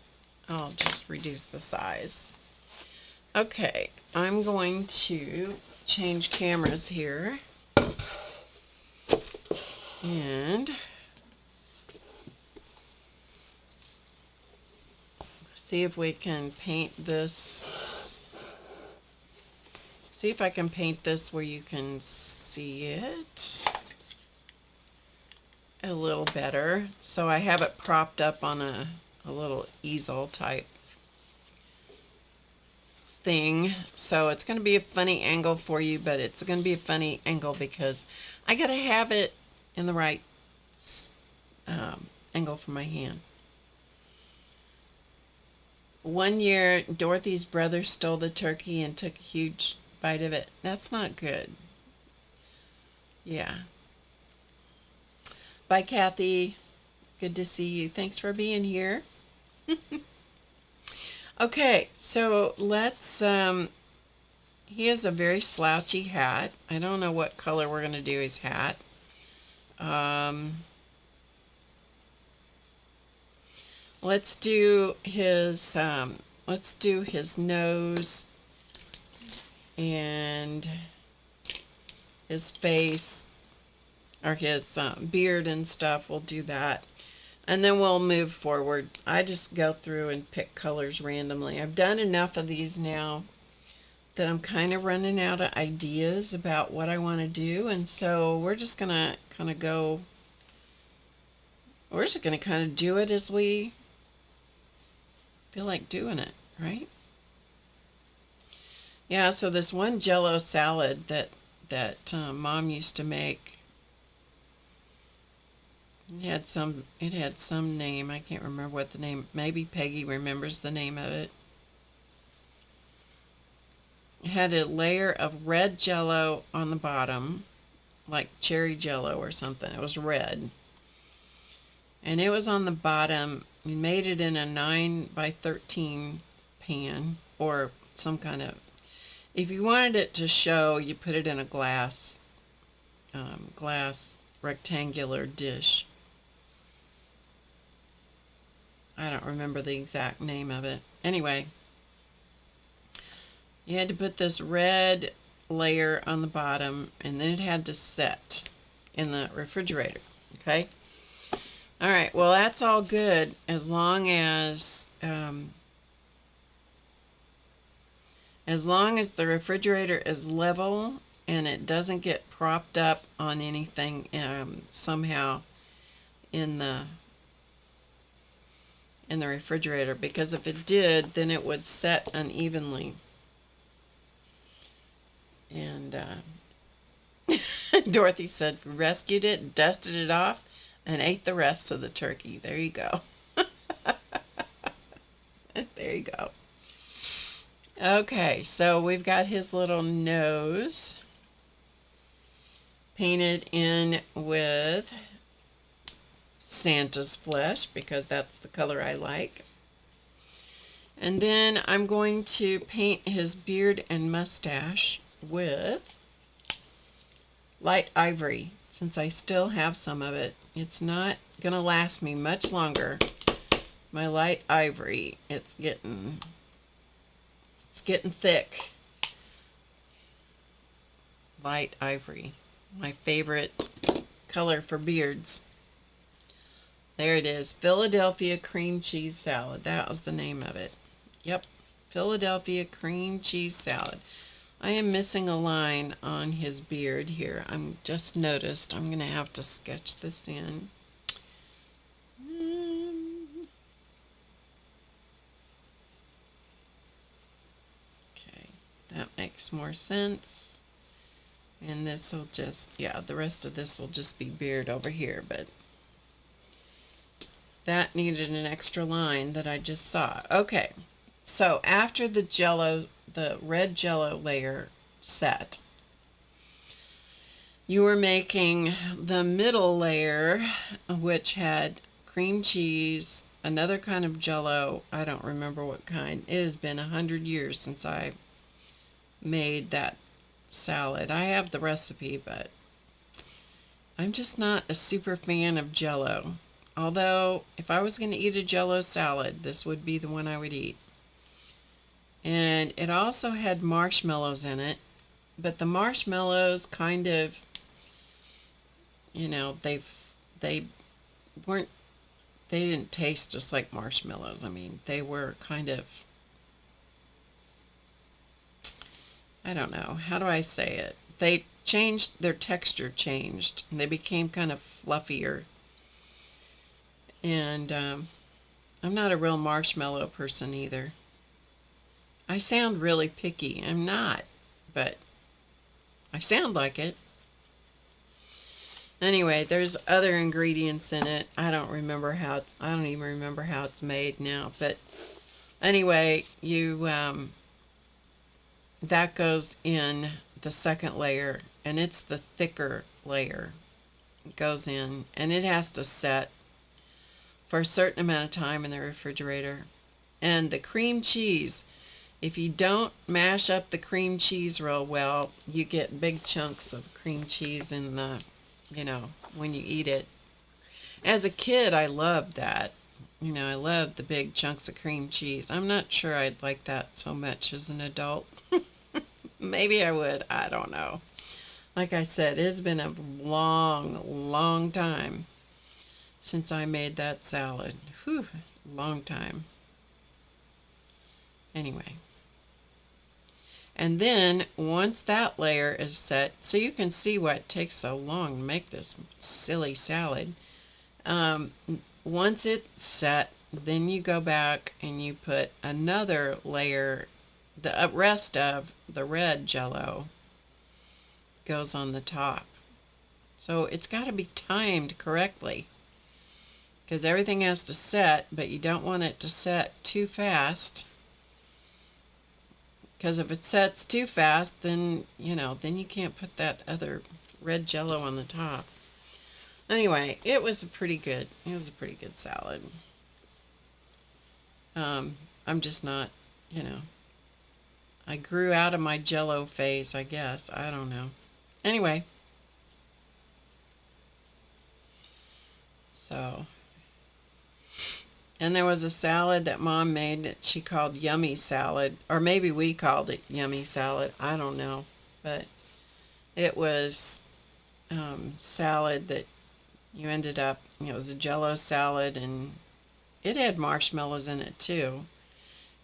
reduce the size. Okay, I'm going to change cameras here, and see if we can paint this. See if I can paint this where you can see it a little better. So I have it propped up on a little easel type thing. So it's going to be a funny angle for you, but it's going to be a funny angle because I got to have it in the right angle for my hand. One year, Dorothy's brother stole the turkey and took a huge bite of it. That's not good. Yeah. Bye, Kathy. Good to see you. Thanks for being here. Okay, so let's, he has a very slouchy hat. I don't know what color we're going to do his hat. Let's do his nose and his face, or his beard and stuff. We'll do that. And then we'll move forward. I just go through and pick colors randomly. I've done enough of these now that I'm kind of running out of ideas about what I want to do. And so we're just going to kind of go, we're just going to kind of do it as we feel like doing it, right? Yeah, so this one Jell-O salad that Mom used to make, it had some name. I can't remember what the name. Maybe Peggy remembers the name of it. It had a layer of red Jell-O on the bottom, like cherry Jell-O or something. It was red, and it was on the bottom. We made it in a 9x13 pan, or some kind of, if you wanted it to show, you put it in a glass rectangular dish. I don't remember the exact name of it. Anyway, you had to put this red layer on the bottom, and then it had to set in the refrigerator. Okay? All right, well, that's all good as long as the refrigerator is level and it doesn't get propped up on anything somehow in the refrigerator, because if it did, then it would set unevenly. And Dorothy said, rescued it, dusted it off, and ate the rest of the turkey. There you go. There you go. Okay, so we've got his little nose painted in with Santa's flesh, because that's the color I like. And then I'm going to paint his beard and mustache with light ivory, since I still have some of it. It's not going to last me much longer. My light ivory, it's getting thick. Light ivory, my favorite color for beards. There it is, Philadelphia cream cheese salad. That was the name of it. Yep, Philadelphia cream cheese salad. I am missing a line on his beard here. I'm just noticed. I'm going to have to sketch this in. Okay, that makes more sense. And this will just, yeah, the rest of this will just be beard over here, but that needed an extra line that I just saw. Okay, so after the jello, the red jello layer set, you were making the middle layer, which had cream cheese, another kind of jello. I don't remember what kind. It has been 100 years since I made that salad. I have the recipe, but I'm just not a super fan of jello. Although, if I was going to eat a jello salad, this would be the one I would eat. And it also had marshmallows in it, but the marshmallows kind of, you know, they weren't, they didn't taste just like marshmallows. I mean, they were kind of, I don't know, how do I say it? They changed, their texture changed, and they became kind of fluffier. And I'm not a real marshmallow person either. I sound really picky. I'm not, but I sound like it. Anyway, there's other ingredients in it. I don't even remember how it's made now. But anyway, you that goes in the second layer, and it's the thicker layer. It goes in, and it has to set for a certain amount of time in the refrigerator. And the cream cheese, if you don't mash up the cream cheese real well, you get big chunks of cream cheese in the, you know, when you eat it. As a kid, I loved that. You know, I loved the big chunks of cream cheese. I'm not sure I'd like that so much as an adult. Maybe I would. I don't know. Like I said, it's been a long, long time since I made that salad. Whew, long time. Anyway. And then once that layer is set, so you can see why it takes so long to make this silly salad. Once it's set, then you go back and you put another layer. The rest of the red jello goes on the top. So it's got to be timed correctly, because everything has to set, but you don't want it to set too fast. Because if it sets too fast, then, you know, then you can't put that other red jello on the top. Anyway, it was a pretty good salad. I'm just not, you know, I grew out of my jello phase, I guess. I don't know. Anyway. So. And there was a salad that Mom made that she called Yummy Salad. Or maybe we called it Yummy Salad. I don't know. But it was salad that you ended up, it was a jello salad, and it had marshmallows in it too.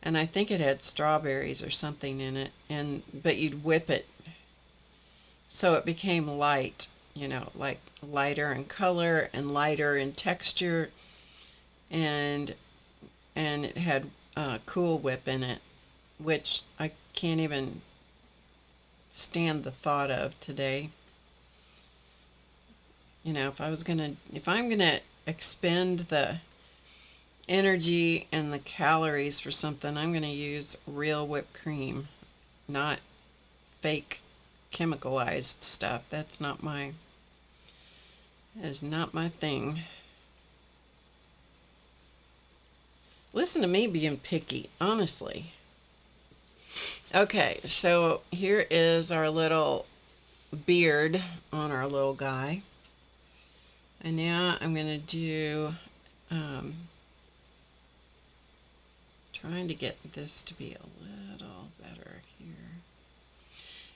And I think it had strawberries or something in it. But you'd whip it so it became light, you know, like lighter in color and lighter in texture. And it had Cool Whip in it, which I can't even stand the thought of today. You know, if I'm gonna expend the energy and the calories for something, I'm gonna use real whipped cream, not fake chemicalized stuff. That is not my thing. Listen to me being picky, honestly. Okay, so here is our little beard on our little guy. And now I'm going to do, trying to get this to be a little better here.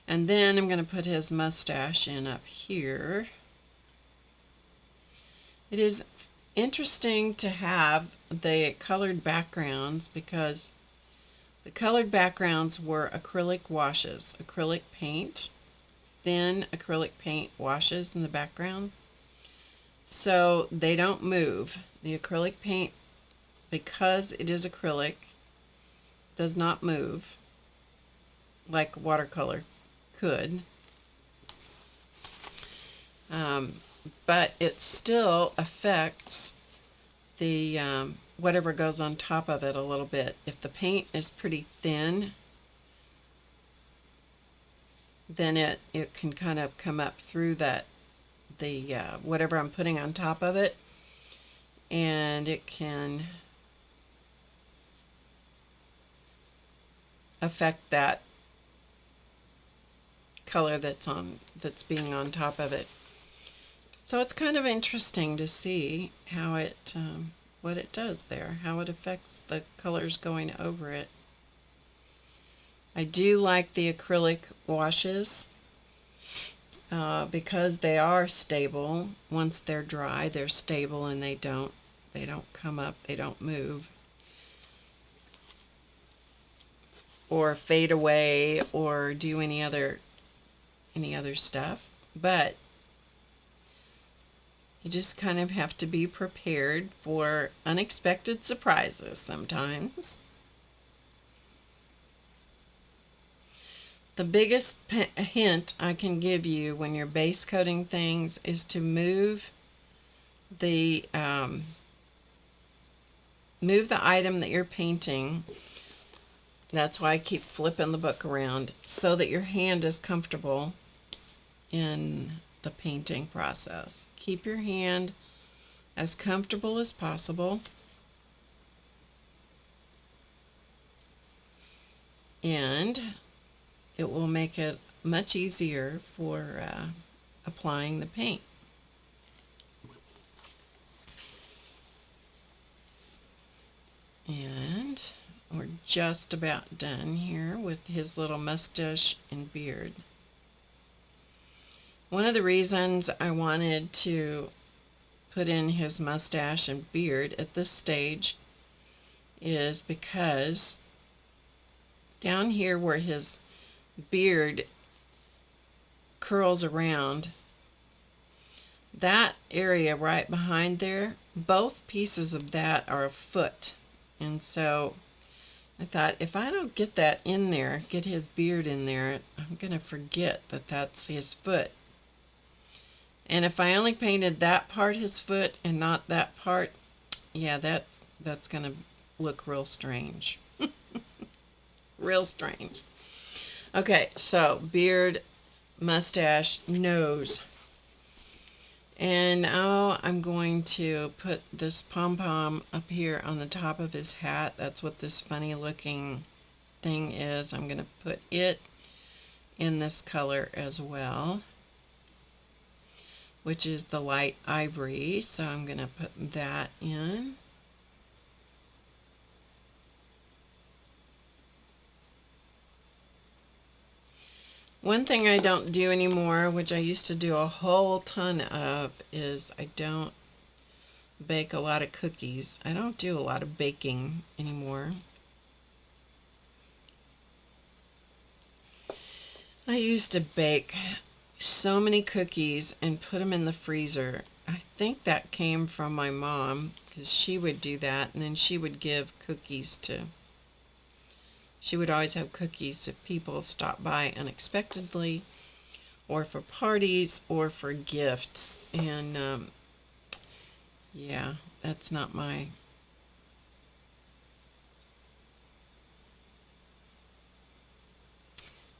And then I'm going to put his mustache in up here. It is interesting to have the colored backgrounds, because The colored backgrounds were acrylic washes, acrylic paint, thin acrylic paint washes in the background. So they don't move. The acrylic paint, because it is acrylic, does not move like watercolor could. But it still affects the whatever goes on top of it a little bit. If the paint is pretty thin, then it can kind of come up through the whatever I'm putting on top of it, and it can affect that color that's being on top of it. So it's kind of interesting to see how it what it does there, how it affects the colors going over it. I do like the acrylic washes because they are stable. Once they're dry, they're stable, and they don't come up, they don't move or fade away or do any other stuff. But you just kind of have to be prepared for unexpected surprises sometimes. The biggest hint I can give you when you're base coating things is to move the item that you're painting. That's why I keep flipping the book around, so that your hand is comfortable in the painting process. Keep your hand as comfortable as possible, and it will make it much easier for applying the paint. And we're just about done here with his little mustache and beard. One of the reasons I wanted to put in his mustache and beard at this stage is because down here where his beard curls around, that area right behind there, both pieces of that are a foot. And so I thought, if I don't get that in there, get his beard in there, I'm going to forget that that's his foot. And if I only painted that part his foot and not that part, yeah, that's going to look real strange. Real strange. Okay, so beard, mustache, nose. And now I'm going to put this pom-pom up here on the top of his hat. That's what this funny looking thing is. I'm going to put it in this color as well, which is the light ivory. So I'm going to put that in. One thing I don't do anymore, which I used to do a whole ton of, is I don't bake a lot of cookies. I don't do a lot of baking anymore. I used to bake so many cookies and put them in the freezer. I think that came from my mom, because she would do that, and then she would give cookies to... She would always have cookies if people stopped by unexpectedly, or for parties, or for gifts. And yeah, that's not my...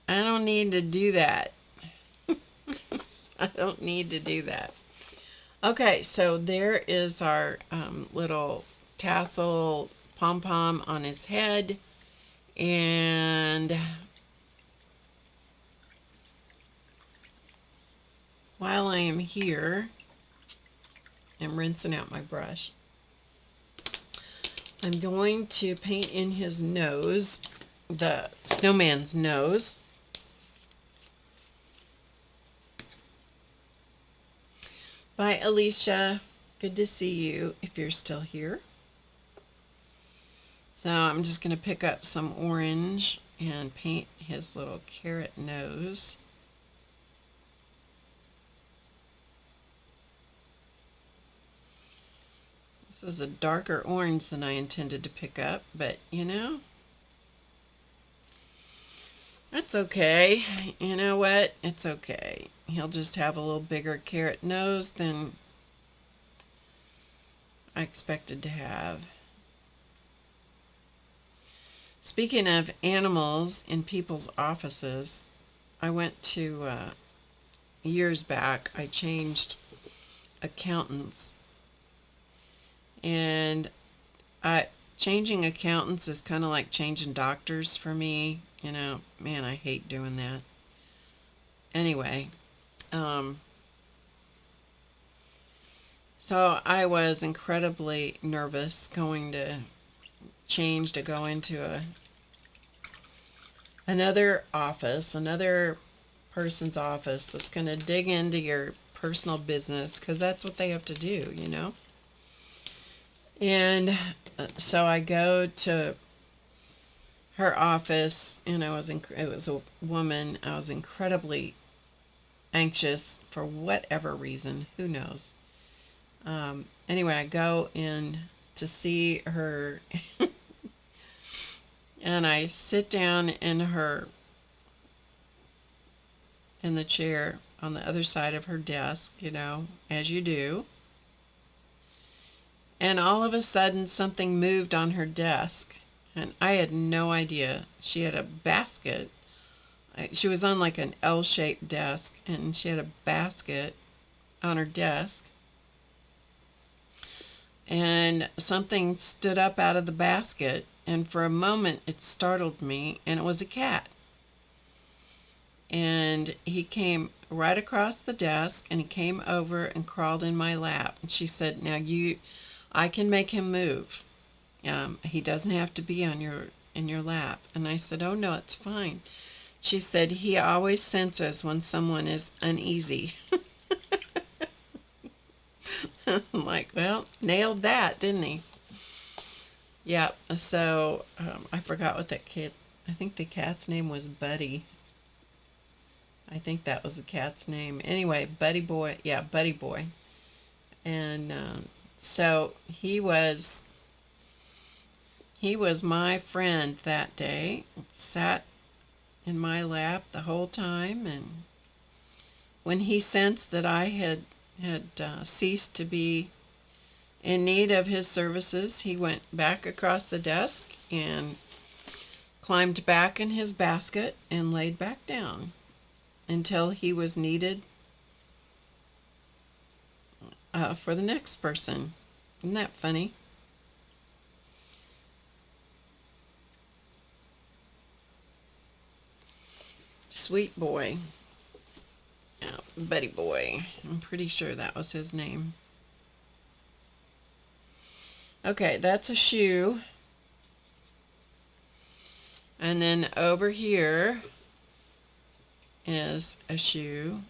I don't need to do that. I don't need to do that. Okay, so there is our little tassel pom-pom on his head. And while I am here, I'm rinsing out my brush. I'm going to paint in his nose, the snowman's nose. Bye, Alicia. Good to see you if you're still here. So I'm just going to pick up some orange and paint his little carrot nose. This is a darker orange than I intended to pick up, but you know, that's okay. You know what? It's okay. He'll just have a little bigger carrot nose than I expected to have. Speaking of animals in people's offices, I went to, years back, I changed accountants. And changing accountants is kind of like changing doctors for me. You know, man, I hate doing that. Anyway, so I was incredibly nervous going to change to go into another office, another person's office that's going to dig into your personal business, because that's what they have to do, you know. And so I go to her office, and it was a woman. I was incredibly anxious for whatever reason, who knows. Anyway, I go in to see her, and I sit down in the chair on the other side of her desk, you know, as you do. And all of a sudden, something moved on her desk, and I had no idea. She had a basket. She was on like an L-shaped desk, and she had a basket on her desk. And something stood up out of the basket, and for a moment it startled me, and it was a cat. And he came right across the desk, and he came over and crawled in my lap. And she said, "Now I can make him move. He doesn't have to be in your lap." And I said, "Oh no, it's fine." She said, "He always senses when someone is uneasy." I'm like, well, nailed that, didn't he? Yeah. So I forgot what that kid. I think the cat's name was Buddy. I think that was the cat's name. Anyway, Buddy Boy. Yeah, Buddy Boy. And so he was my friend that day. Sat in my lap the whole time, and when he sensed that I had ceased to be in need of his services, he went back across the desk and climbed back in his basket and laid back down until he was needed for the next person. Isn't that funny? Sweet boy. Yeah, Buddy Boy. I'm pretty sure that was his name. Okay, that's a shoe. And then over here is a shoe.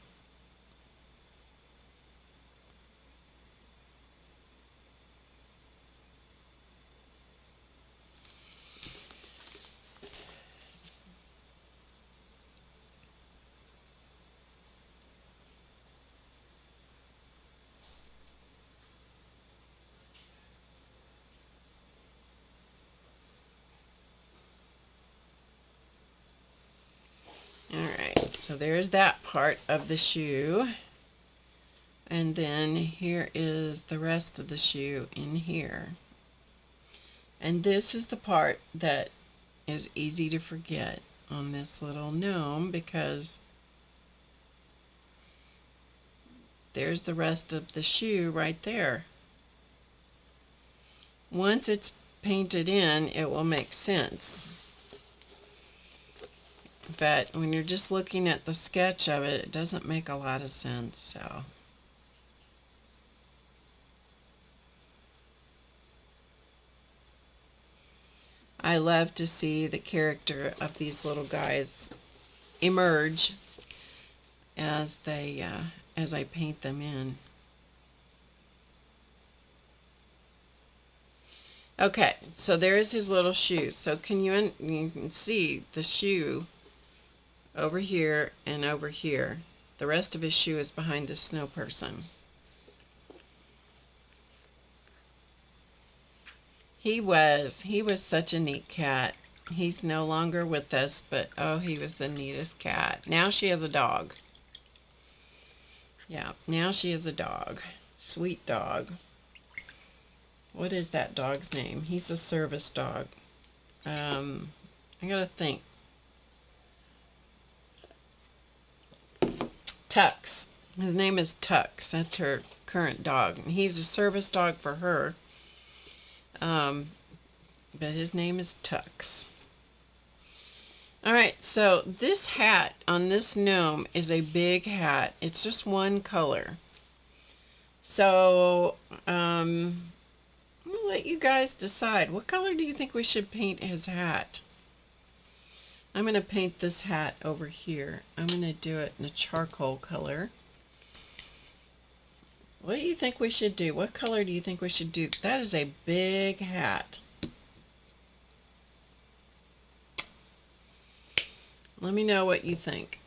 Alright, so there's that part of the shoe. And then here is the rest of the shoe in here. And this is the part that is easy to forget on this little gnome, because there's the rest of the shoe right there. Once it's painted in, it will make sense. But when you're just looking at the sketch of it, it doesn't make a lot of sense. So I love to see the character of these little guys emerge as I paint them in. Okay, so there's his little shoe. So you can see the shoe over here and over here. The rest of his shoe is behind the snow person. He was such a neat cat. He's no longer with us, but oh, he was the neatest cat. Now she has a dog. Yeah, now she is a dog. Sweet dog. What is that dog's name? He's a service dog. I gotta think. Tux. His name is Tux. That's her current dog. And he's a service dog for her. But his name is Tux. Alright, so this hat on this gnome is a big hat. It's just one color. So, I'm going to let you guys decide. What color do you think we should paint his hat? I'm going to paint this hat over here. I'm going to do it in a charcoal color. What do you think we should do? What color do you think we should do? That is a big hat. Let me know what you think.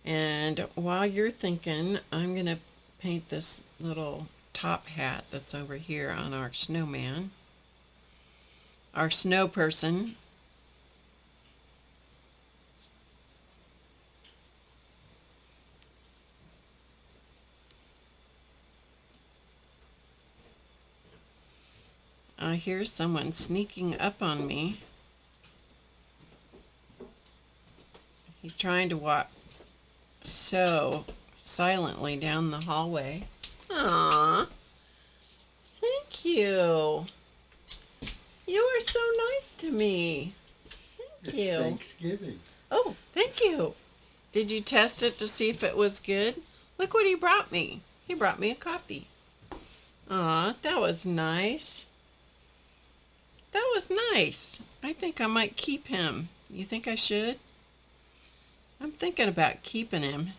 And while you're thinking, I'm going to paint this little top hat that's over here on our snowman. Our snow person. I hear someone sneaking up on me. He's trying to walk so silently down the hallway. Aww. Thank you. You are so nice to me. Thank you. It's Thanksgiving. Oh, thank you. Did you test it to see if it was good? Look what he brought me. He brought me a coffee. Aw, that was nice. That was nice. I think I might keep him. You think I should? I'm thinking about keeping him.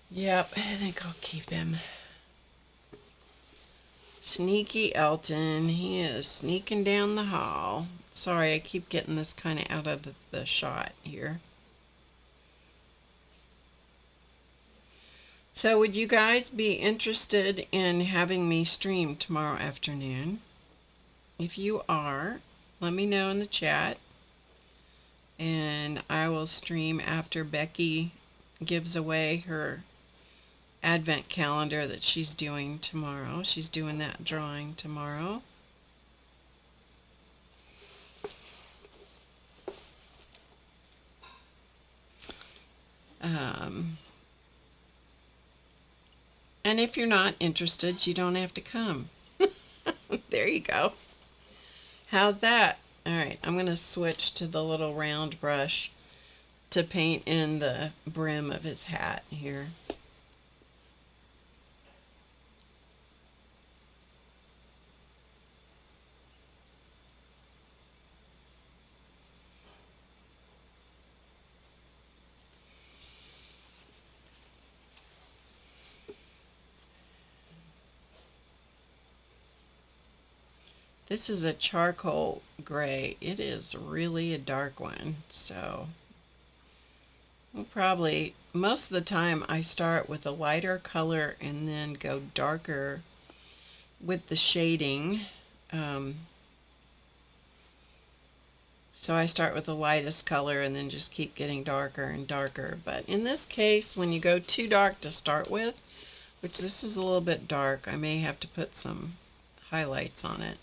Yep, I think I'll keep him. Sneaky Elton. He is sneaking down the hall. Sorry, I keep getting this kind of out of the shot here. So would you guys be interested in having me stream tomorrow afternoon? If you are, let me know in the chat. And I will stream after Becky gives away her advent calendar that she's doing tomorrow. She's doing that drawing tomorrow. And if you're not interested, you don't have to come. There you go. How's that? Alright, I'm going to switch to the little round brush to paint in the brim of his hat here. This is a charcoal gray. It is really a dark one, so we'll probably, most of the time I start with a lighter color and then go darker with the shading. So I start with the lightest color and then just keep getting darker and darker. But in this case, when you go too dark to start with, which this is a little bit dark, I may have to put some highlights on it.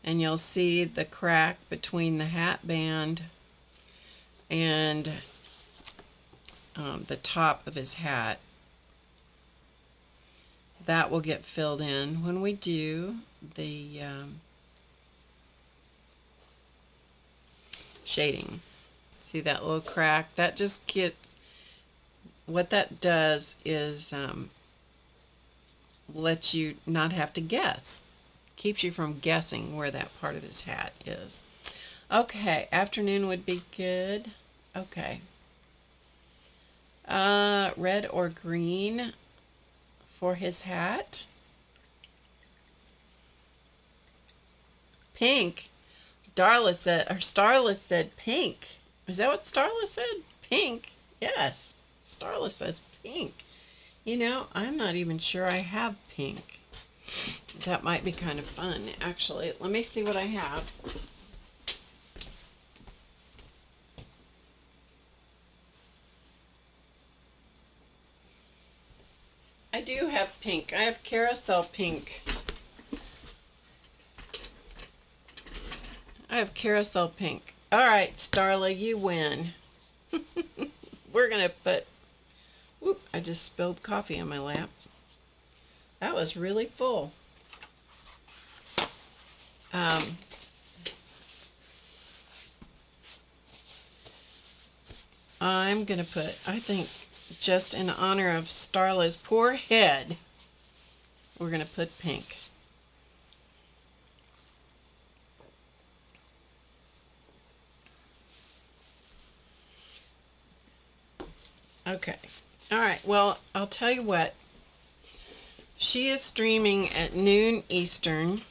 And you'll see the crack between the hat band and the top of his hat. That will get filled in when we do the shading. See that little crack? That just gets, what that does is let you not have to guess. Keeps you from guessing where that part of his hat is. Okay, afternoon would be good. Okay. Red or green for his hat. Pink. Starla said pink. Is that what Starla said? Pink. Yes. Starla says pink. You know, I'm not even sure I have pink. That might be kind of fun, actually. Let me see what I have. I do have pink. I have carousel pink. I have carousel pink. All right, Starla, you win. We're going to put... Whoop, I just spilled coffee on my lap. That was really full. I'm going to put, I think, just in honor of Starla's poor head, we're going to put pink. Okay. All right. Well, I'll tell you what. She is streaming at noon Eastern.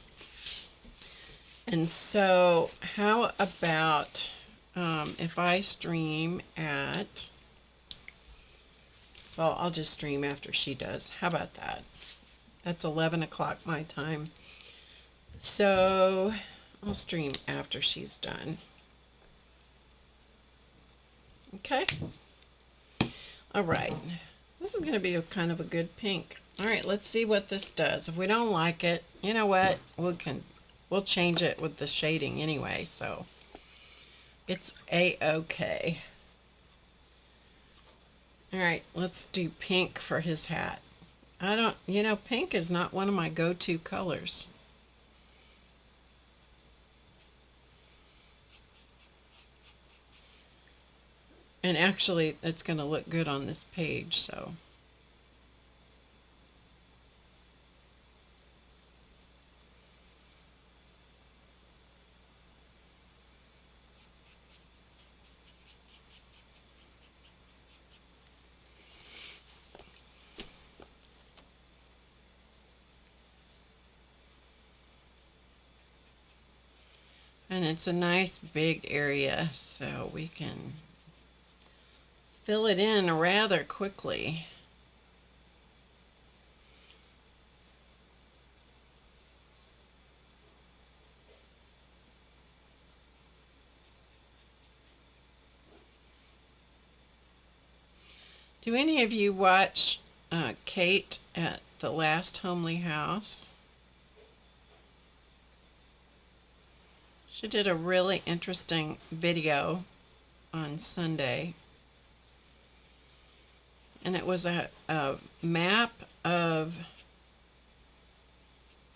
And so how about if I stream at... Well, I'll just stream after she does. How about that? That's 11 o'clock my time. So I'll stream after she's done. Okay? All right. This is going to be a kind of a good pink. All right, let's see what this does. If we don't like it, you know what? We'll change it with the shading anyway, so it's a-okay. All right, let's do pink for his hat. Pink is not one of my go-to colors. And actually, it's going to look good on this page, so. And it's a nice big area, so we can fill it in rather quickly. Do any of you watch Kate at the Last Homely House? She did a really interesting video on Sunday. And it was a map of...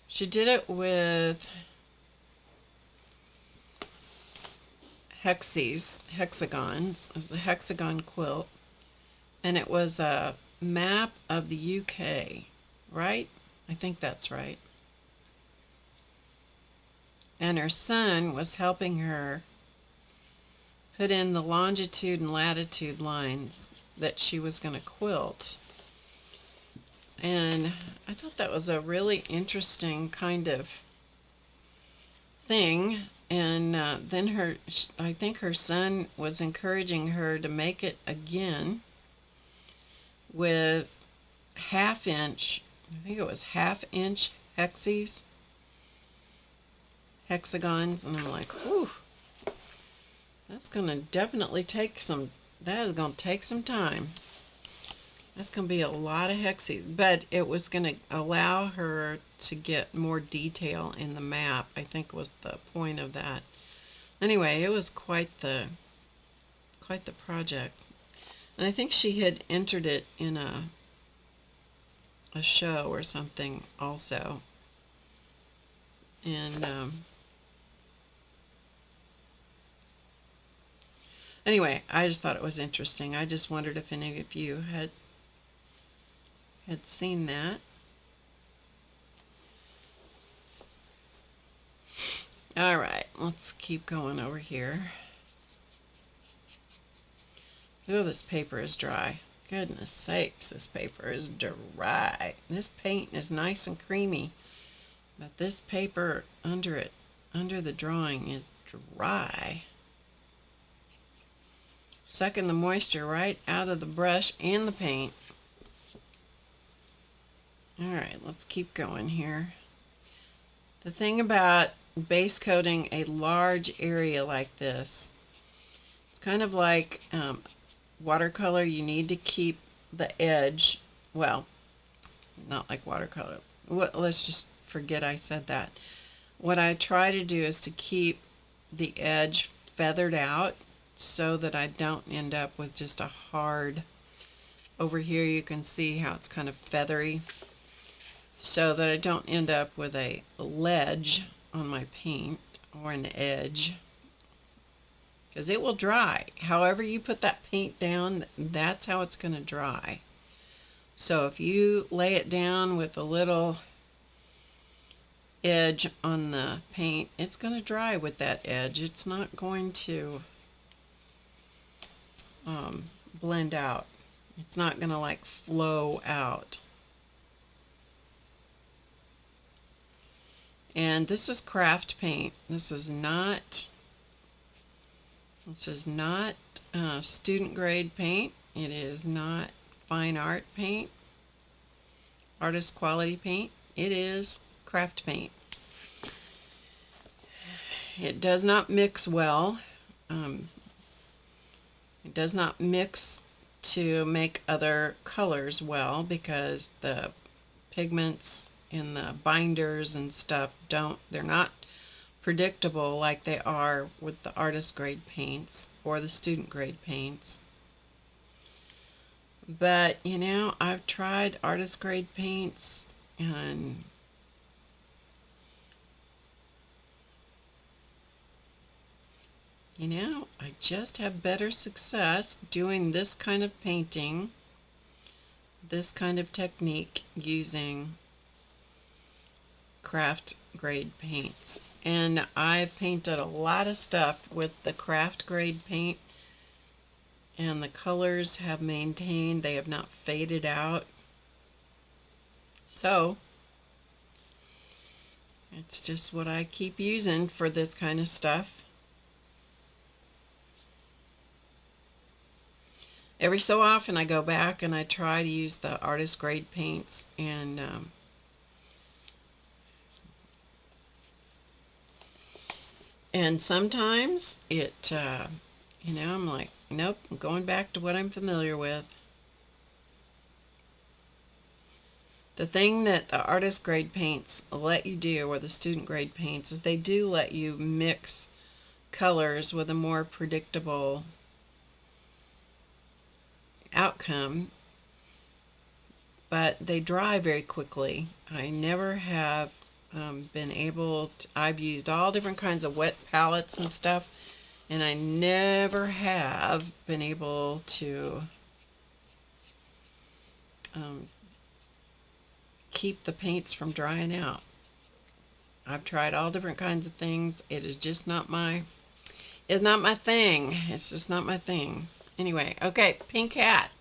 She did it with hexagons. It was a hexagon quilt. And it was a map of the UK, right? I think that's right. And her son was helping her put in the longitude and latitude lines that she was going to quilt. And I thought that was a really interesting kind of thing. And then I think her son was encouraging her to make it again with half-inch, I think it was half-inch hexagons, and I'm like, whew, that's going to definitely take some, that is going to take some time. That's going to be a lot of hexes, but it was going to allow her to get more detail in the map, I think was the point of that. Anyway, it was quite the project. And I think she had entered it in a show or something also. And anyway, I just thought it was interesting. I just wondered if any of you had seen that. All right, let's keep going over here. Oh, this paper is dry. Goodness sakes, this paper is dry. This paint is nice and creamy, but this paper under it, under the drawing, is dry. Sucking the moisture right out of the brush and the paint. Alright, let's keep going here. The thing about base coating a large area like this, it's kind of like watercolor. You need to keep the edge, well, not like watercolor. Let's just forget I said that. What I try to do is to keep the edge feathered out so that I don't end up with just a hard, over here you can see how it's kind of feathery, so that I don't end up with a ledge on my paint or an edge, because it will dry. However you put that paint down, that's how it's going to dry. So if you lay it down with a little edge on the paint, it's going to dry with that edge. It's not going to blend out. It's not going to like flow out. And this is craft paint. This is not student grade paint. It is not fine art paint, artist quality paint. It is craft paint. It does not mix well. It does not mix to make other colors well, because the pigments in the binders and stuff they're not predictable like they are with the artist grade paints or the student grade paints. But you know, I've tried artist grade paints, and you know, I just have better success doing this kind of painting, this kind of technique, using craft grade paints. And I've painted a lot of stuff with the craft grade paint, and the colors have maintained. They have not faded out. So it's just what I keep using for this kind of stuff. Every so often I go back and I try to use the artist grade paints, and sometimes it, you know, I'm like, nope, I'm going back to what I'm familiar with. The thing that the artist grade paints let you do, or the student grade paints, is they do let you mix colors with a more predictable outcome, but they dry very quickly. I never have been able to, I've used all different kinds of wet palettes and stuff, and I never have been able to keep the paints from drying out. I've tried all different kinds of things. It is just not my, it's not my thing. It's just not my thing. Anyway, okay, pink hat.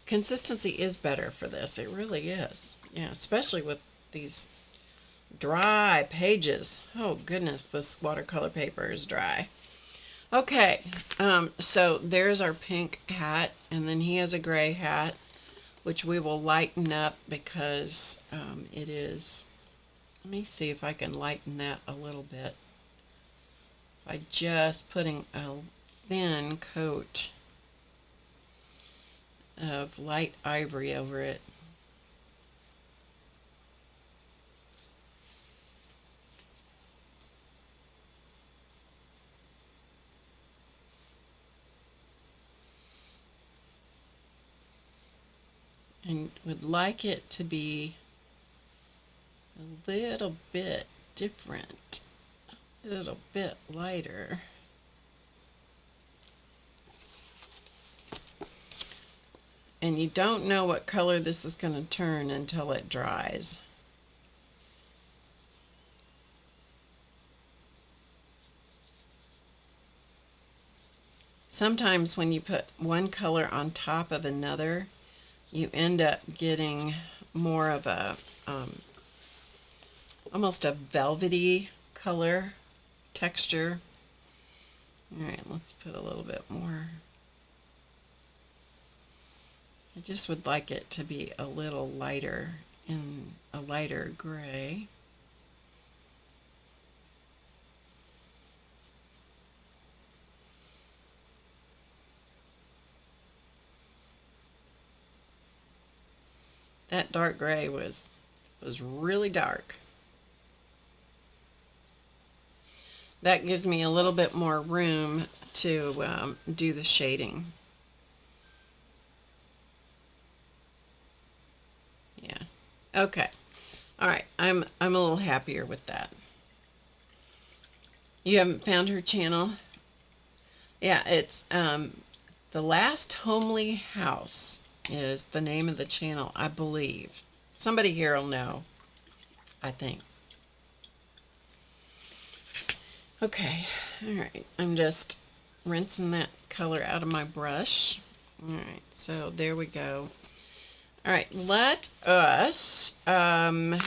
Consistency is better for this. It really is. Yeah, especially with these dry pages. Oh goodness, this watercolor paper is dry. Okay, so there's our pink hat, and then he has a gray hat, which we will lighten up because it is, let me see if I can lighten that a little bit by just putting a thin coat of light ivory over it. And would like it to be a little bit different, a little bit lighter. And you don't know what color this is going to turn until it dries. sometimes when you put one color on top of another, you end up getting more of a almost a velvety color texture. All right, let's put a little bit more. I just would like it to be a little lighter, in a lighter gray. That dark gray was really dark. That gives me a little bit more room to do the shading. Yeah. Okay. All right. I'm a little happier with that. You haven't found her channel? Yeah, it's The Last Homely House is the name of the channel, I believe. Somebody here will know, I think. Okay, all right, I'm just rinsing that color out of my brush. All right, so there we go. All right, let us, in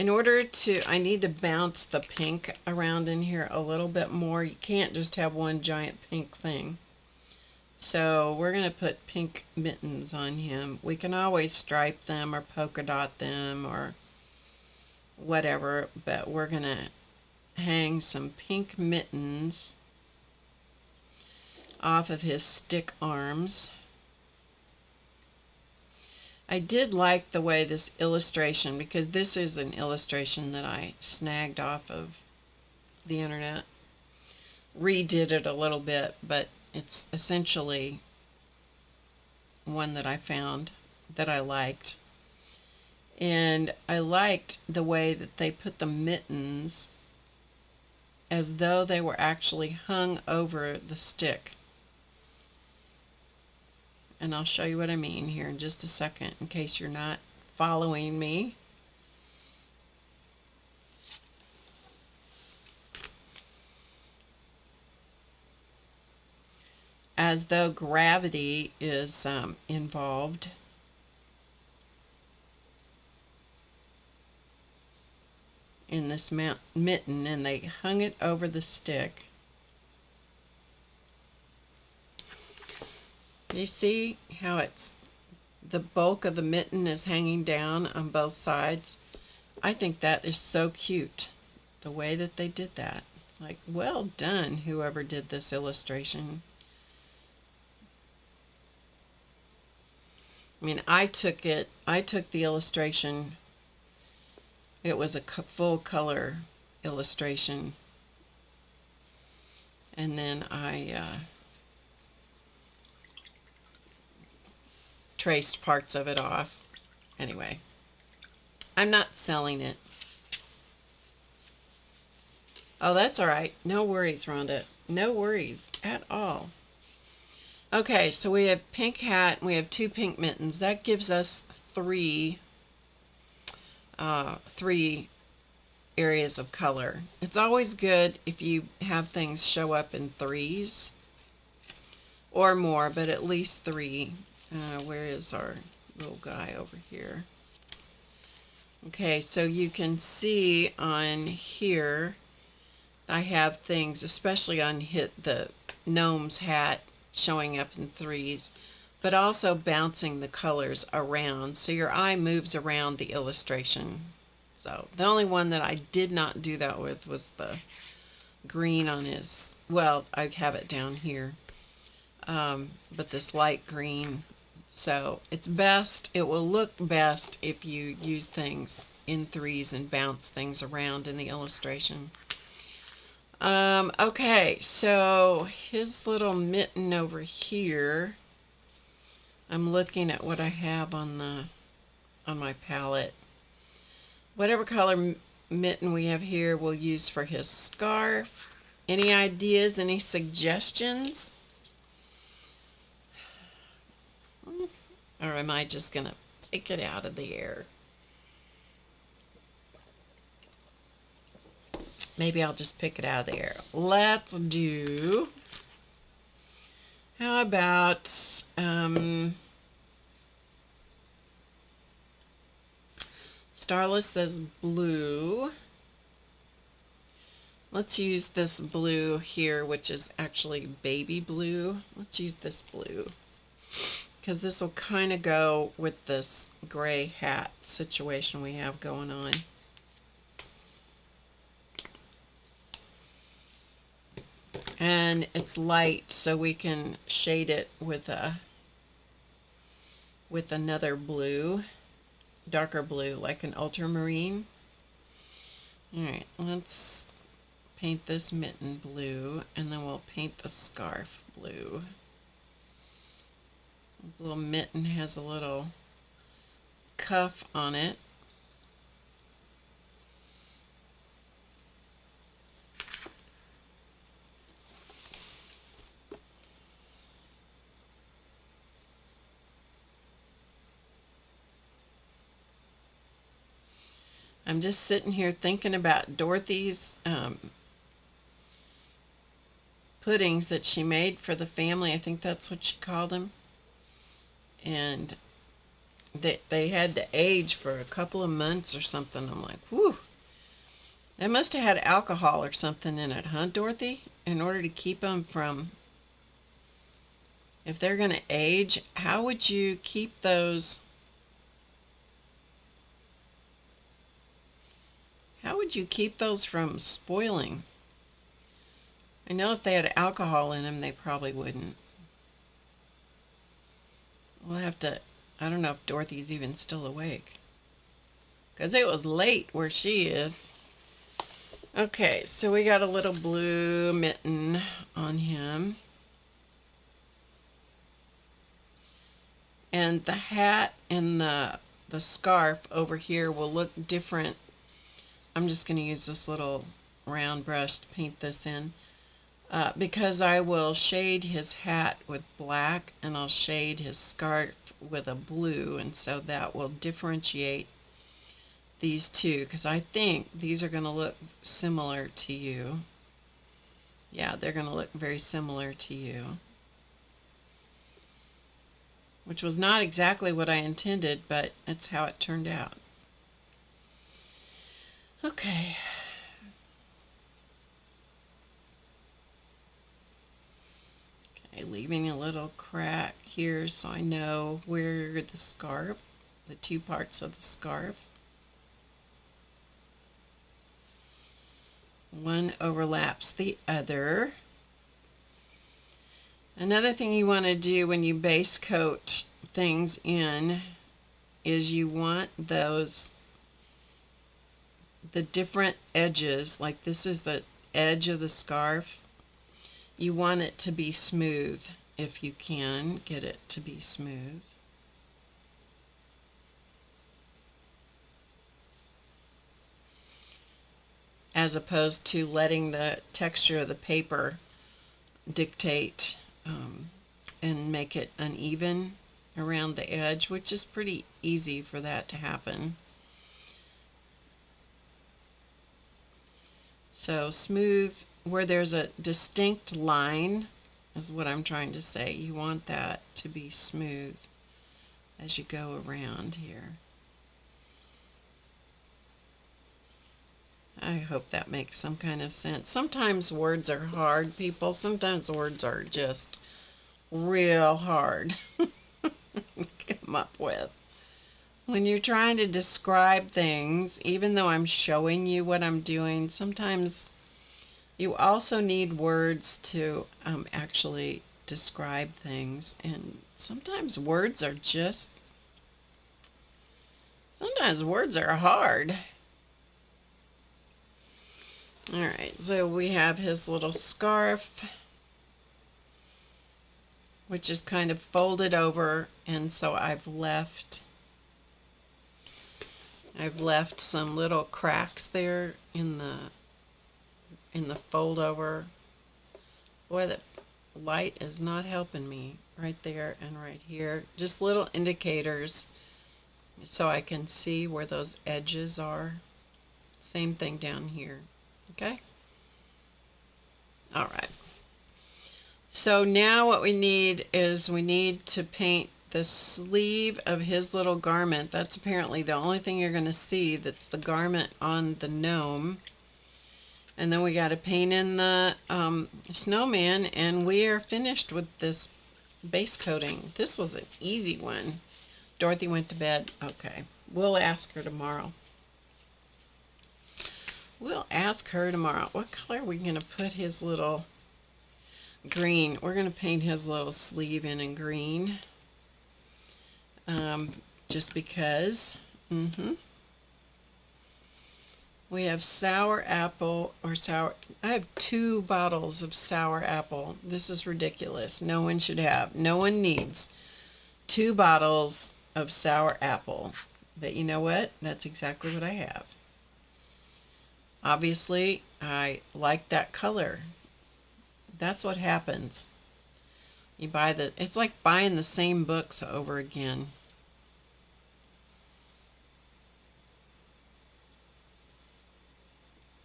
order to, I need to bounce the pink around in here a little bit more. You can't just have one giant pink thing. So we're going to put pink mittens on him. We can always stripe them or polka dot them or whatever, but we're going to hang some pink mittens off of his stick arms. I did like the way this illustration, because this is an illustration that I snagged off of the internet, redid it a little bit, but it's essentially one that I found that I liked. And I liked the way that they put the mittens as though they were actually hung over the stick. And I'll show you what I mean here in just a second, in case you're not following me. As though gravity is involved. In this mitten, and they hung it over the stick. You see how it's, the bulk of the mitten is hanging down on both sides? I think that is so cute, the way that they did that. It's like, well done, whoever did this illustration. I mean, I took the illustration, it was a full color illustration, and then I traced parts of it off. Anyway, I'm not selling it. Oh, that's all right. No worries, Rhonda. No worries at all. Okay, so we have pink hat and we have 2 pink mittens. That gives us three areas of color. It's always good if you have things show up in 3s or more, but at least 3. Where is our little guy over here? Okay, so you can see on here I have things, especially on the Gnomes hat, showing up in 3s, but also bouncing the colors around so your eye moves around the illustration. So the only one that I did not do that with was the green on his, well, I have it down here, but this light green. So it's best, it will look best if you use things in 3s and bounce things around in the illustration. Okay, so his little mitten over here, I'm looking at what I have on my palette. Whatever color mitten we have here, we'll use for his scarf. Any ideas, any suggestions? Or am I just going to pick it out of the air? Maybe I'll just pick it out of the air. Let's do about Starla says blue. Let's use this blue here, which is actually baby blue. Let's use this blue because this will kind of go with this gray hat situation we have going on. And it's light, so we can shade it with another blue, darker blue, like an ultramarine. All right, let's paint this mitten blue, and then we'll paint the scarf blue. This little mitten has a little cuff on it. I'm just sitting here thinking about Dorothy's puddings that she made for the family. I think that's what she called them. And they had to age for a couple of months or something. I'm like, whew. They must have had alcohol or something in it, huh, Dorothy? In order to keep them from... If they're going to age, how would you keep those... How would you keep those from spoiling? I know if they had alcohol in them, they probably wouldn't. We'll have to... I don't know if Dorothy's even still awake. Because it was late where she is. Okay, so we got a little blue mitten on him. And the hat and the scarf over here will look different. I'm just going to use this little round brush to paint this in because I will shade his hat with black and I'll shade his scarf with a blue, and so that will differentiate these two because I think these are going to look similar to you. Yeah, they're going to look very similar to you, which was not exactly what I intended, but it's how it turned out. Okay. Okay, leaving a little crack here so I know where the scarf, the two parts of the scarf. One overlaps the other. Another thing you want to do when you base coat things in is you want those... the different edges, like this is the edge of the scarf, you want it to be smooth if you can get it to be smooth. As opposed to letting the texture of the paper dictate and make it uneven around the edge, which is pretty easy for that to happen. So smooth where there's a distinct line is what I'm trying to say. You want that to be smooth as you go around here. I hope that makes some kind of sense. Sometimes words are hard, people. Sometimes words are just real hard to come up with. When you're trying to describe things, even though I'm showing you what I'm doing, sometimes you also need words to actually describe things. And sometimes words are hard. All right, so we have his little scarf, which is kind of folded over, and so I've left some little cracks there in the fold over. Boy, the light is not helping me right there and right here. Just little indicators so I can see where those edges are. Same thing down here. Okay? All right. So now what we need is we need to paint the sleeve of his little garment. That's apparently the only thing you're going to see that's the garment on the gnome. And then we got to paint in the snowman, and we are finished with this base coating. This was an easy one. Dorothy went to bed. Okay, we'll ask her tomorrow. We'll ask her tomorrow. What color are we going to put his little green? We're going to paint his little sleeve in green. Just because. We have sour apple or sour. I have 2 bottles of sour apple. This is ridiculous. No one should have. No one needs 2 bottles of sour apple. But you know what? That's exactly what I have. Obviously, I like that color. That's what happens. You buy it's like buying the same books over again.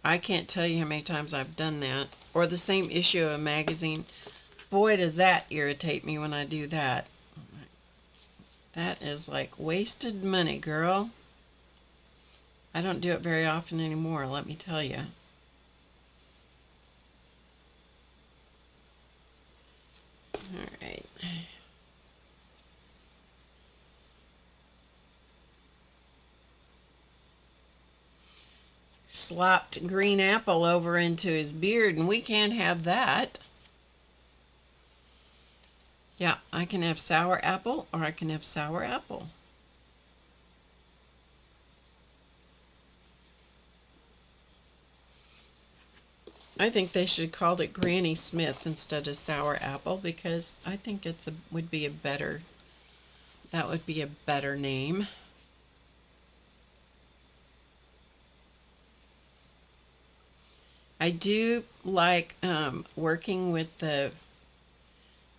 I can't tell you how many times I've done that. Or the same issue of a magazine. Boy, does that irritate me when I do that. That is like wasted money, girl. I don't do it very often anymore, let me tell you. All right. Slopped green apple over into his beard, and we can't have that. Yeah, I can have sour apple, or I can have sour apple. I think they should have called it Granny Smith instead of sour apple, because I think would be a better name. I do like working with the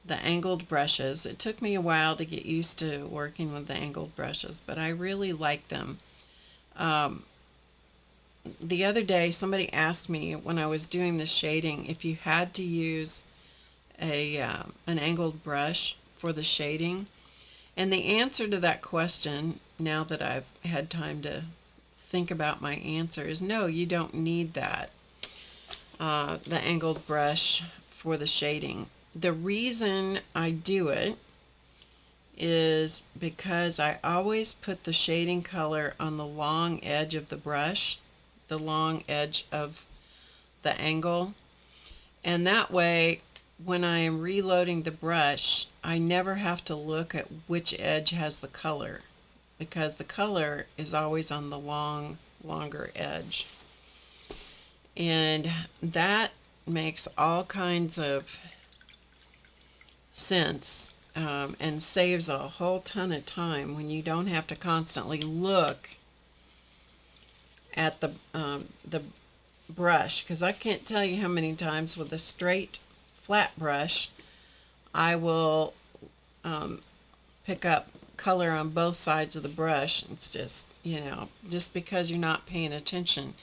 angled brushes. It took me a while to get used to working with the angled brushes, but I really like them. The other day somebody asked me when I was doing the shading if you had to use an angled brush for the shading, and the answer to that question, now that I've had time to think about my answer, is no, you don't need that. The angled brush for the shading. The reason I do it is because I always put the shading color on the long edge of the brush, the long edge of the angle, and that way when I am reloading the brush I never have to look at which edge has the color, because the color is always on the longer edge. And that makes all kinds of sense and saves a whole ton of time when you don't have to constantly look at the brush. Because I can't tell you how many times with a straight flat brush I will pick up color on both sides of the brush. It's just, just because you're not paying attention.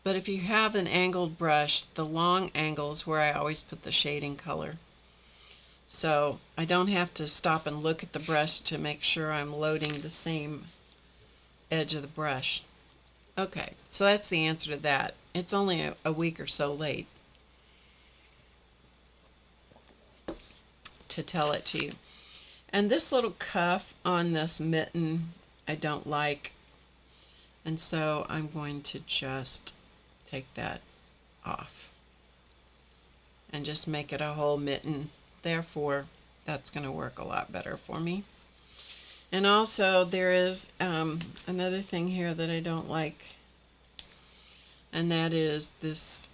But if you have an angled brush, the long angles where I always put the shading color. So I don't have to stop and look at the brush to make sure I'm loading the same edge of the brush. Okay, so that's the answer to that. It's only a week or so late to tell it to you. And this little cuff on this mitten I don't like, and so I'm going to just take that off and just make it a whole mitten. Therefore, that's going to work a lot better for me. And also there is another thing here that I don't like, and that is this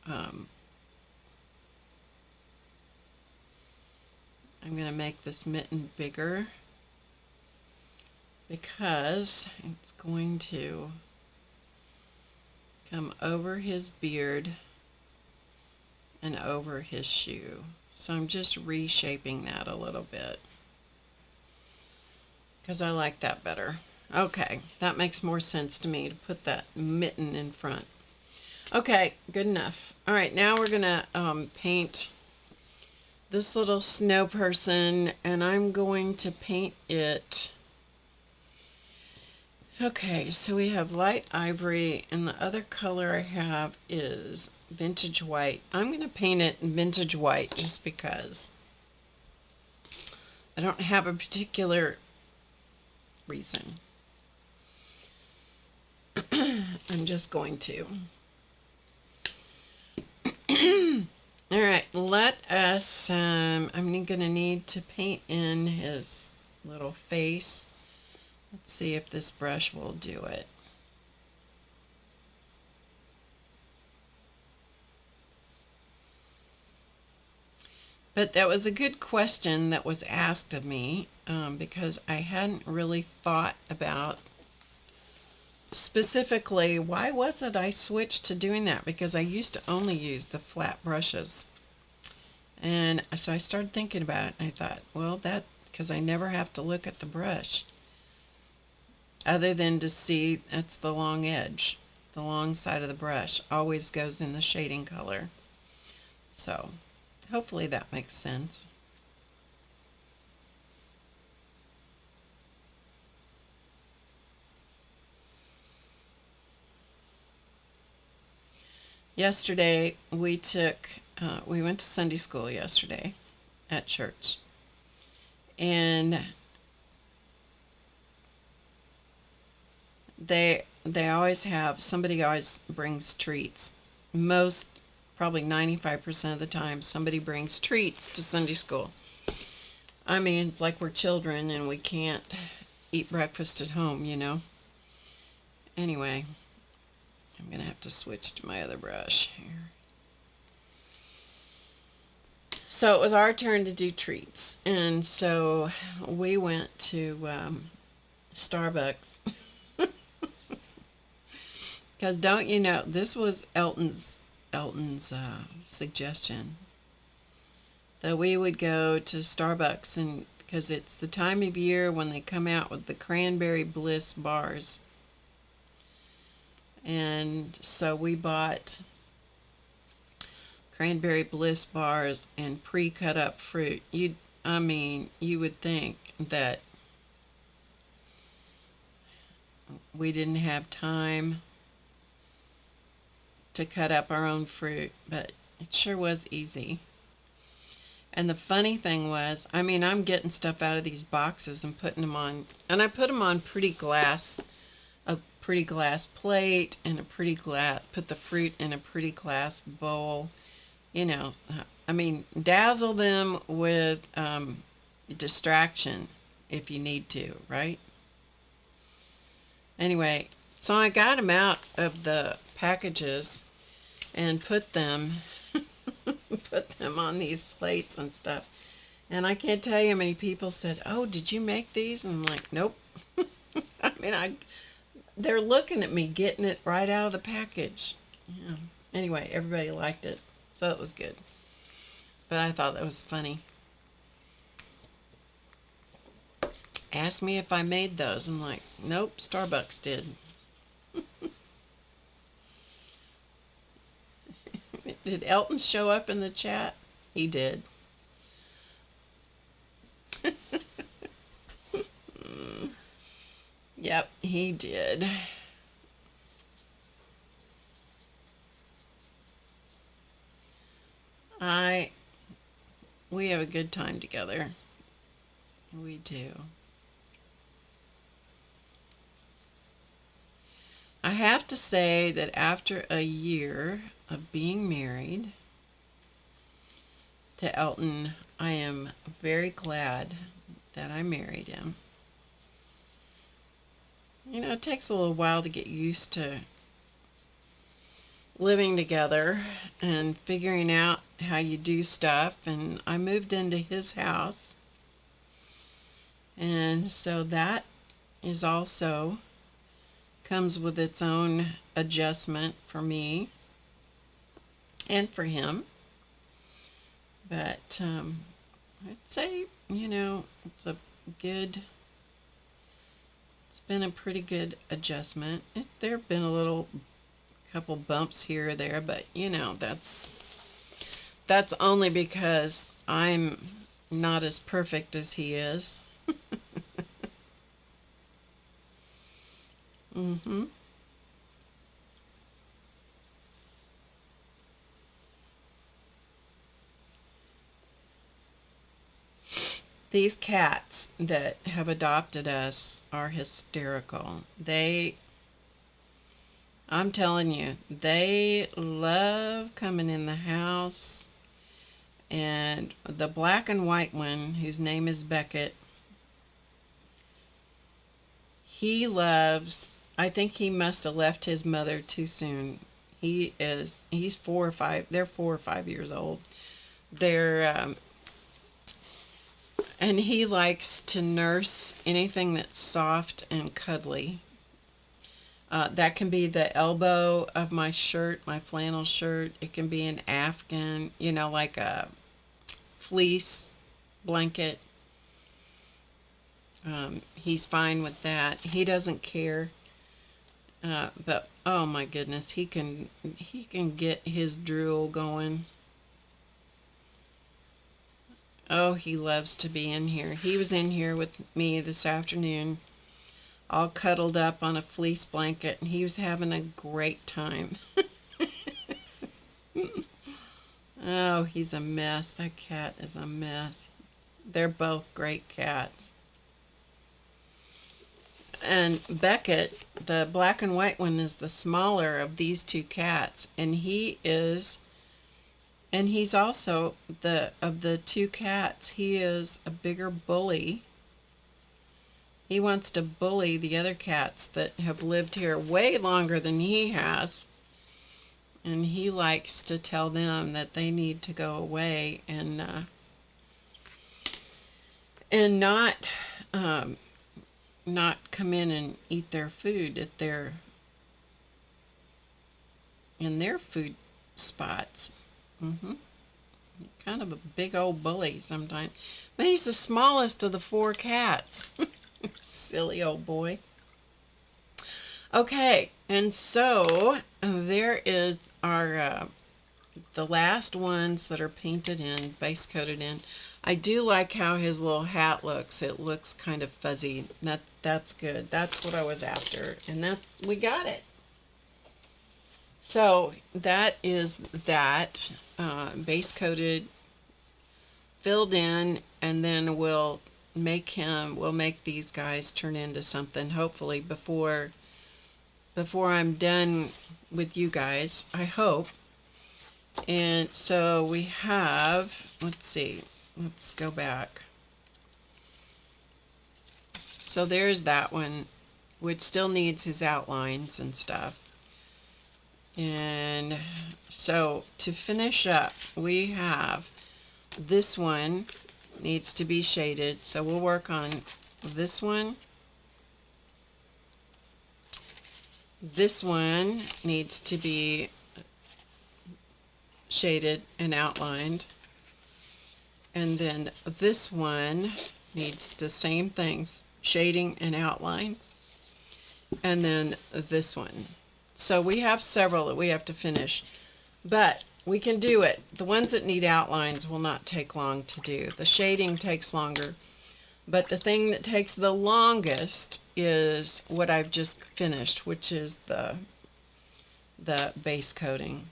I'm going to make this mitten bigger because it's going to come over his beard and over his shoe. So I'm just reshaping that a little bit because I like that better. Okay, that makes more sense to me to put that mitten in front. Okay, good enough. All right, now we're gonna paint this little snow person, and I'm going to paint it. Okay, so we have light ivory, and the other color I have is vintage white. I'm going to paint it in vintage white just because I don't have a particular reason. I'm just going to. All right, let us, I'm going to need to paint in his little face. Let's see if this brush will do it. But that was a good question that was asked of me because I hadn't really thought about specifically why was it I switched to doing that, because I used to only use the flat brushes. And so I started thinking about it, and I thought, well, that's because I never have to look at the brush other than to see that's the long edge. The long side of the brush always goes in the shading color. So hopefully that makes sense. Yesterday we went to Sunday school yesterday at church, and they always have, somebody always brings treats. Most, probably 95% of the time, somebody brings treats to Sunday school. I mean, it's like we're children and we can't eat breakfast at home, you know. Anyway, I'm going to have to switch to my other brush here. So it was our turn to do treats, and so we went to Starbucks. Because don't you know, this was Elton's suggestion that we would go to Starbucks, and because it's the time of year when they come out with the Cranberry Bliss bars. And so we bought Cranberry Bliss bars and pre-cut up fruit. You would think that we didn't have time to cut up our own fruit, but it sure was easy. And the funny thing was, I mean, I'm getting stuff out of these boxes and putting them on, and I put them on a pretty glass plate, and put the fruit in a pretty glass bowl. You know, I mean, dazzle them with distraction if you need to, right? Anyway, so I got them out of the packages and put them on these plates and stuff. And I can't tell you how many people said, "Oh, did you make these?" And I'm like, "Nope." I mean, they're looking at me getting it right out of the package. Yeah. Anyway, everybody liked it, so it was good. But I thought that was funny. Asked me if I made those. I'm like, "Nope, Starbucks did." Did Elton show up in the chat? He did. Yep, he did. We have a good time together. We do. I have to say that after a year of being married to Elton, I am very glad that I married him. You know, it takes a little while to get used to living together and figuring out how you do stuff. And I moved into his house, and so that is also comes with its own adjustment for me and for him. But I'd say, you know, it's been a pretty good adjustment. There have been a A couple bumps here or there, but you know, that's only because I'm not as perfect as he is. Mm-hmm. These cats that have adopted us are hysterical. I'm telling you, they love coming in the house. And the black and white one, whose name is Beckett, I think he must have left his mother too soon. He's 4 or 5, they're 4 or 5 years old. They're, and he likes to nurse anything that's soft and cuddly. That can be the elbow of my shirt, my flannel shirt. It can be an Afghan, like a fleece blanket. He's fine with that. He doesn't care. But oh my goodness, he can get his drool going. Oh, he loves to be in here. He was in here with me this afternoon, all cuddled up on a fleece blanket, and he was having a great time. Oh, he's a mess. That cat is a mess. They're both great cats. And Beckett, the black and white one, is the smaller of these two cats, and he's also of the two cats, he is a bigger bully. He wants to bully the other cats that have lived here way longer than he has, and he likes to tell them that they need to go away and not come in and eat their food in their food spots. Kind of a big old bully sometimes. But he's the smallest of the 4 cats. Silly old boy. Okay, and so there is our the last ones that are painted in, base coated in. I do like how his little hat looks. It looks kind of fuzzy. That's good. That's what I was after, and we got it. So that is that base coated, filled in, and then we'll make these guys turn into something, hopefully before I'm done with you guys, I hope. And so we have, let's see, let's go back. So there's that one, which still needs his outlines and stuff. And so to finish up, we have this one needs to be shaded. So we'll work on this one. This one needs to be shaded and outlined. And then this one needs the same things, shading and outlines. And then this one. So we have several that we have to finish, but we can do it. The ones that need outlines will not take long to do. The shading takes longer, but the thing that takes the longest is what I've just finished, which is the base coating.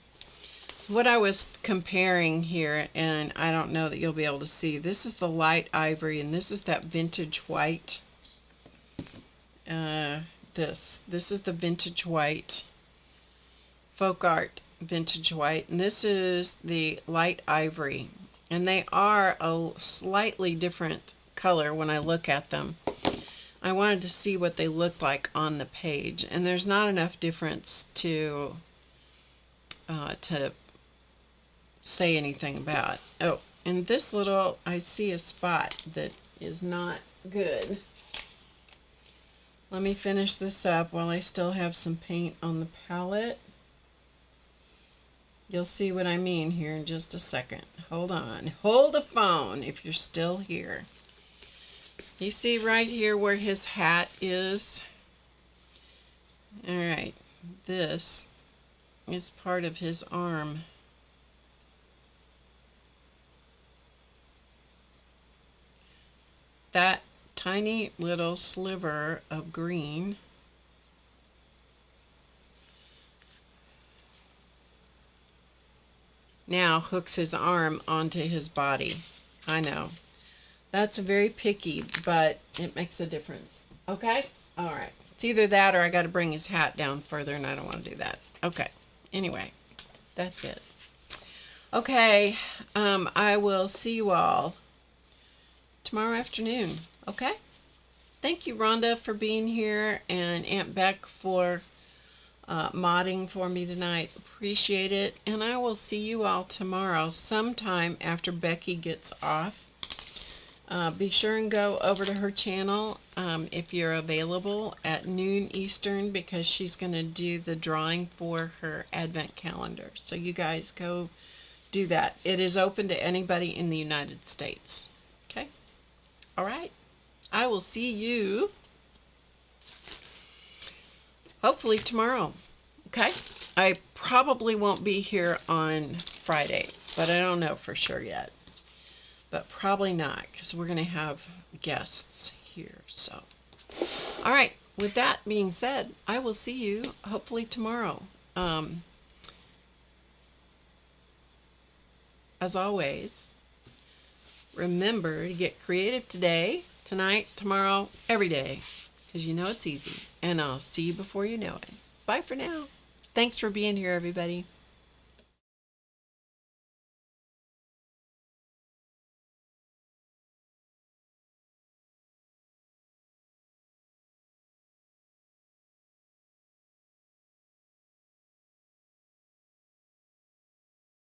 So what I was comparing here, and I don't know that you'll be able to see, this is the light ivory, and this is that vintage white. This is the vintage white, folk art vintage white, and this is the light ivory, and they are a slightly different color when I look at them. I wanted to see what they look like on the page, and there's not enough difference to say anything about. Oh, and this little, I see a spot that is not good. Let me finish this up while I still have some paint on the palette. You'll see what I mean here in just a second. Hold on. Hold the phone if you're still here. You see right here where his hat is? All right. This is part of his arm. That tiny little sliver of green now hooks his arm onto his body. I know. That's very picky, but it makes a difference. Okay? All right. It's either that or I got to bring his hat down further, and I don't want to do that. Okay. Anyway, that's it. Okay. I will see you all tomorrow afternoon. Okay? Thank you, Rhonda, for being here, and Aunt Beck for modding for me tonight. Appreciate it. And I will see you all tomorrow sometime after Becky gets off. Be sure and go over to her channel if you're available at noon Eastern, because she's going to do the drawing for her advent calendar. So you guys go do that. It is open to anybody in the United States. Okay? All right. I will see you hopefully tomorrow. Okay? I probably won't be here on Friday, but I don't know for sure yet. But probably not, because we're going to have guests here. So, all right. With that being said, I will see you hopefully tomorrow. As always, remember to get creative today, tonight, tomorrow, every day, because you know it's easy. And I'll see you before you know it. Bye for now. Thanks for being here, everybody.